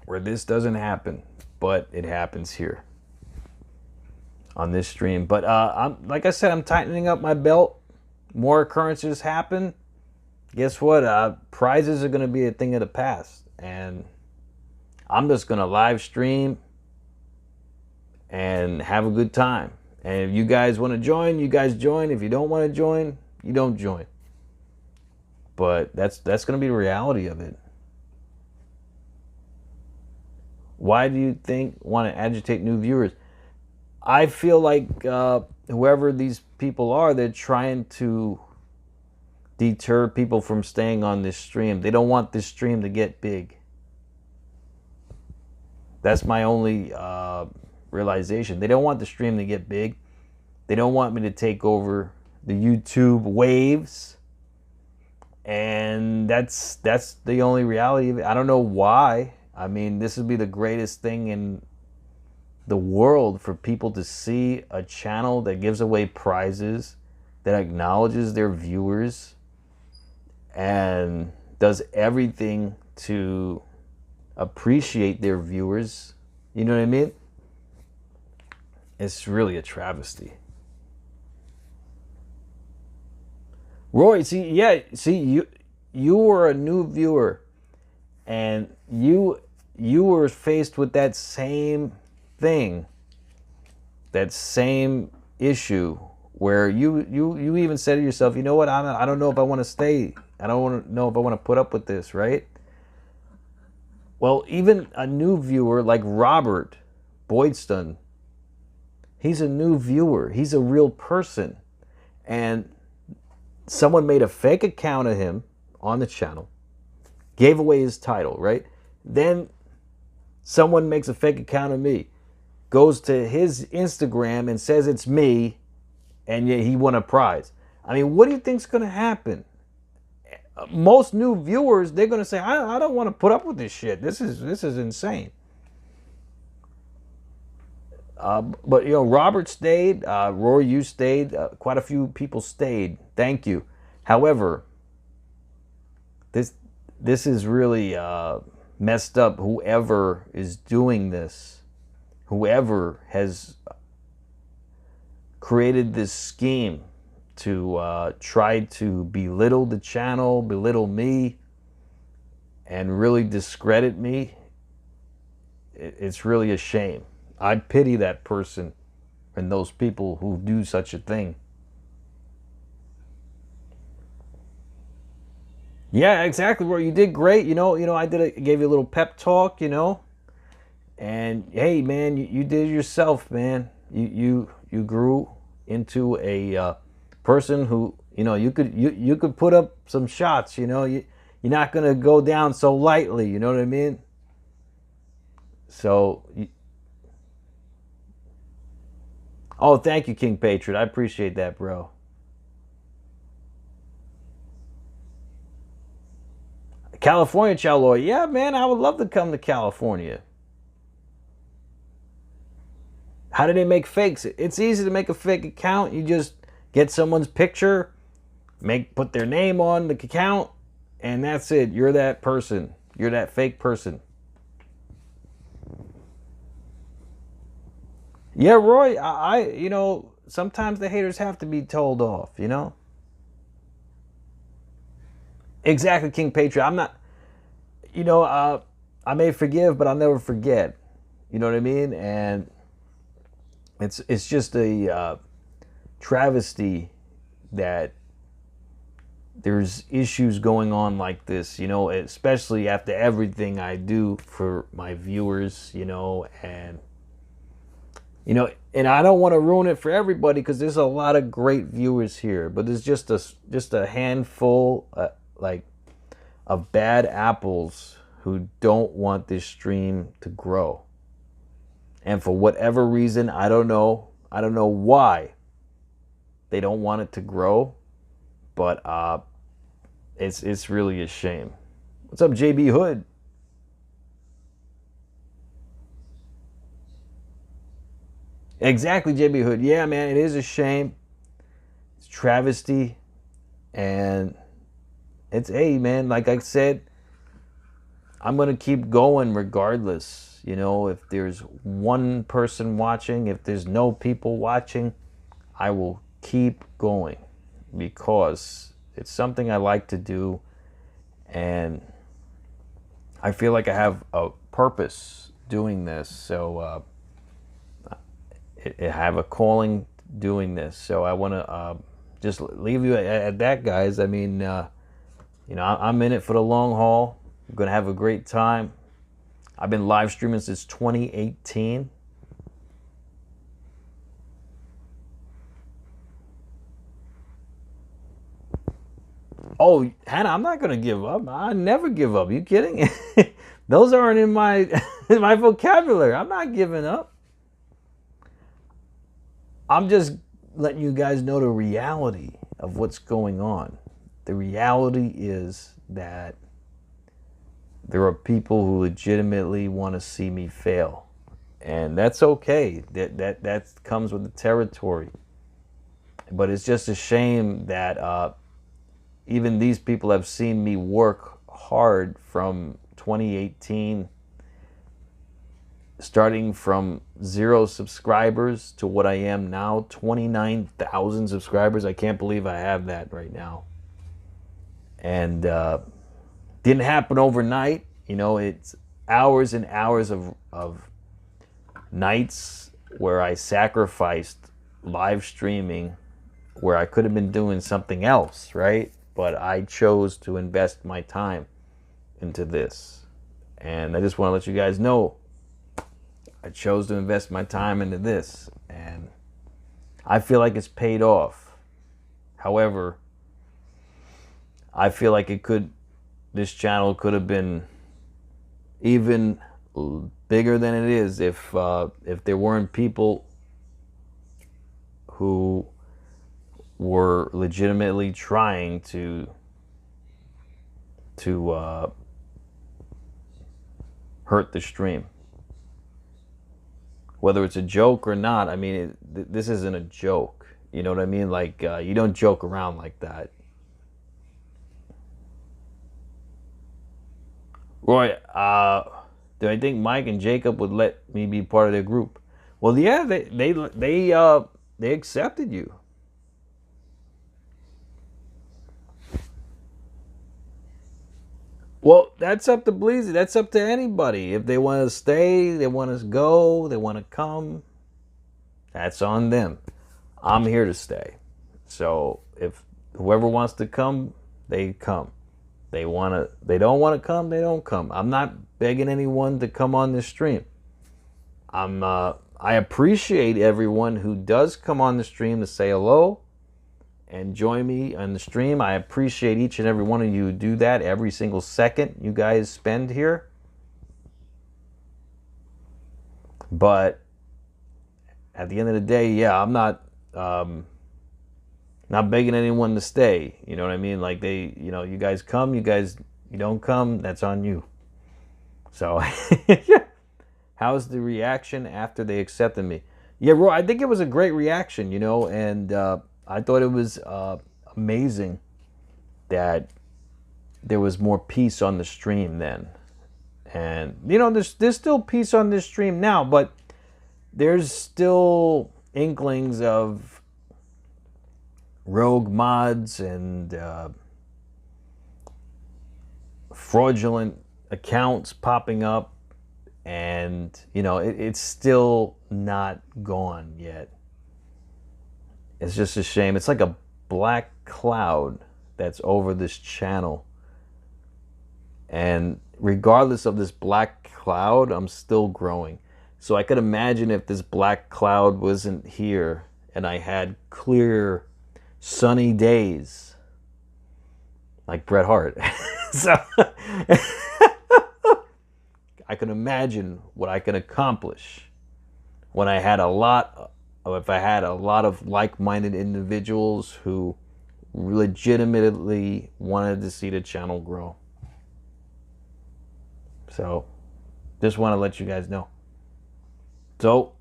Where this doesn't happen, but it happens here on this stream. But like I said, I'm tightening up my belt. More occurrences happen. Guess what? Prizes are going to be a thing of the past. And I'm just going to live stream and have a good time. And if you guys want to join, you guys join. If you don't want to join, you don't join. But that's going to be the reality of it. Why do you want to agitate new viewers? I feel like whoever these people are, they're trying to deter people from staying on this stream. They don't want this stream to get big. That's my only realization. They don't want the stream to get big. They don't want me to take over the YouTube waves. And that's the only reality of it. I don't know why. I mean, this would be the greatest thing in the world for people to see a channel that gives away prizes, that acknowledges their viewers, and does everything to appreciate their viewers. You know what I mean? It's really a travesty. Roy, you were a new viewer, and you were faced with that same thing, that same issue, where you even said to yourself, you know what, I don't know if I want to stay. I don't know if I want to put up with this, right? Well, even a new viewer like Robert Boydston, he's a new viewer. He's a real person. And someone made a fake account of him on the channel, gave away his title, right? Then someone makes a fake account of me, goes to his Instagram and says it's me, and yet he won a prize. I mean, what do you think's going to happen? Most new viewers, they're going to say, I don't want to put up with this shit. This is insane. But, you know, Robert stayed. Roy, you stayed. Quite a few people stayed. Thank you. However, this is really messed up. Whoever is doing this, whoever has created this scheme to try to belittle the channel, belittle me, and really discredit me, it's really a shame. I pity that person and those people who do such a thing. Yeah, exactly. Well, you did great. You know, gave you a little pep talk, you know. And hey, man, you did it yourself, man. You grew into a person who, you know, you could put up some shots, you know. You're not gonna go down so lightly, you know what I mean? So. Oh, thank you, King Patriot. I appreciate that, bro. California Chaloy. Yeah, man, I would love to come to California. How do they make fakes? It's easy to make a fake account. You just get someone's picture, put their name on the account, and that's it. You're that person. You're that fake person. Yeah, Roy, you know, sometimes the haters have to be told off, you know? Exactly, King Patriot. I'm not, you know, I may forgive, but I'll never forget. You know what I mean? And it's just a travesty that there's issues going on like this, you know, especially after everything I do for my viewers, you know, and... You know, and I don't want to ruin it for everybody because there's a lot of great viewers here, but there's just a handful of bad apples who don't want this stream to grow. And for whatever reason, I don't know why they don't want it to grow, but it's really a shame. What's up, JB Hood? Exactly, JB Hood. Yeah, man, it is a shame. It's travesty. And it's, hey, man, like I said, I'm going to keep going regardless. You know, if there's one person watching, if there's no people watching, I will keep going because it's something I like to do. And I feel like I have a purpose doing this. So, I have a calling doing this, so I want to just leave you at that, guys. I mean, you know, I'm in it for the long haul. I'm going to have a great time. I've been live streaming since 2018. Oh, Hannah, I'm not going to give up. I never give up. You kidding? Those aren't in my vocabulary. I'm not giving up. I'm just letting you guys know the reality of what's going on. The reality is that there are people who legitimately want to see me fail. And that's okay. That comes with the territory. But it's just a shame that even these people have seen me work hard from 2018, starting from 0 subscribers to what I am now, 29,000 subscribers. I can't believe I have that right now. And didn't happen overnight. You know, it's hours and hours of nights where I sacrificed live streaming, where I could have been doing something else, right? But I chose to invest my time into this. And I just want to let you guys know, I chose to invest my time into this. And I feel like it's paid off. However, I feel like this channel could have been even bigger than it is if there weren't people who were legitimately trying to hurt the stream. Whether it's a joke or not, I mean, this isn't a joke. You know what I mean? Like, you don't joke around like that. Roy, do I think Mike and Jacob would let me be part of their group? Well, yeah, they accepted you. Well, that's up to Bleezy. That's up to anybody. If they want to stay, they want to go, they want to come, that's on them. I'm here to stay. So if whoever wants to come, they come. They don't want to come, they don't come. I'm not begging anyone to come on this stream. I appreciate everyone who does come on the stream to say hello and join me on the stream. I appreciate each and every one of you who do that every single second you guys spend here. But at the end of the day, yeah, I'm not begging anyone to stay. You know what I mean? Like, you guys come, you don't come, that's on you. So, how's the reaction after they accepted me? Yeah, Roy, I think it was a great reaction, and I thought it was amazing that there was more peace on the stream then. And, there's still peace on this stream now, but there's still inklings of rogue mods and fraudulent accounts popping up, and it's still not gone yet. It's just a shame. It's like a black cloud that's over this channel, and regardless of this black cloud, I'm still growing. So I could imagine if this black cloud wasn't here and I had clear sunny days like Bret Hart. So I can imagine what I can accomplish when I had if I had a lot of like-minded individuals who legitimately wanted to see the channel grow. So just want to let you guys know. So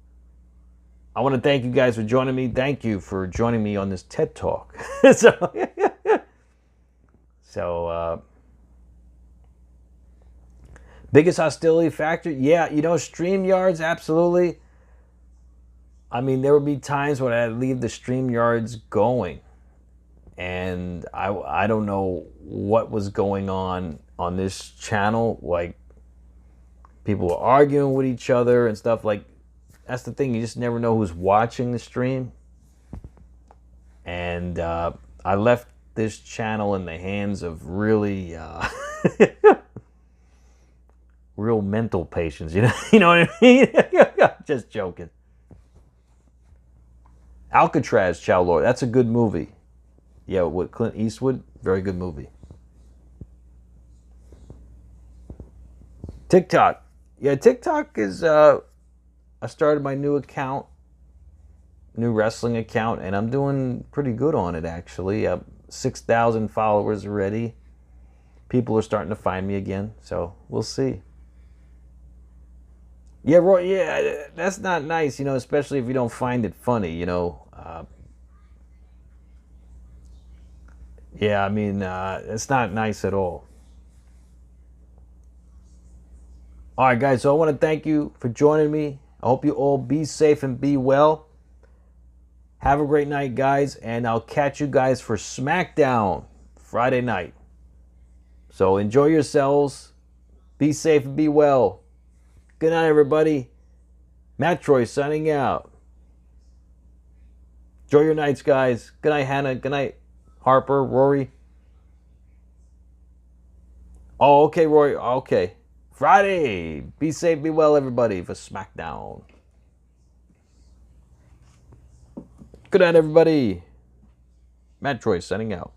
I want to thank you guys for joining me. Thank you for joining me on this TED Talk. So biggest hostility factor? Yeah, StreamYards, absolutely. I mean, there would be times when I'd leave the StreamYards going, and I don't know what was going on this channel. Like, people were arguing with each other and stuff. Like, that's the thing. You just never know who's watching the stream. And I left this channel in the hands of really real mental patients. You know what I mean? Just joking. Alcatraz, Chow Lord. That's a good movie. Yeah, with Clint Eastwood. Very good movie. TikTok. Yeah, TikTok is... I started my new account. new wrestling account, and I'm doing pretty good on it, actually. 6,000 followers already. People are starting to find me again, so we'll see. Yeah, Roy, yeah, that's not nice, you know, especially if you don't find it funny, you know. Yeah, I mean, it's not nice at all. All right, guys, so I want to thank you for joining me. I hope you all be safe and be well. Have a great night, guys, and I'll catch you guys for SmackDown Friday night. So enjoy yourselves. Be safe and be well. Good night, everybody. MATTROISE signing out. Enjoy your nights, guys. Good night, Hannah. Good night, Harper, Rory. Oh, okay, Rory. Okay. Friday. Be safe, be well, everybody, for SmackDown. Good night, everybody. MATTROISE signing out.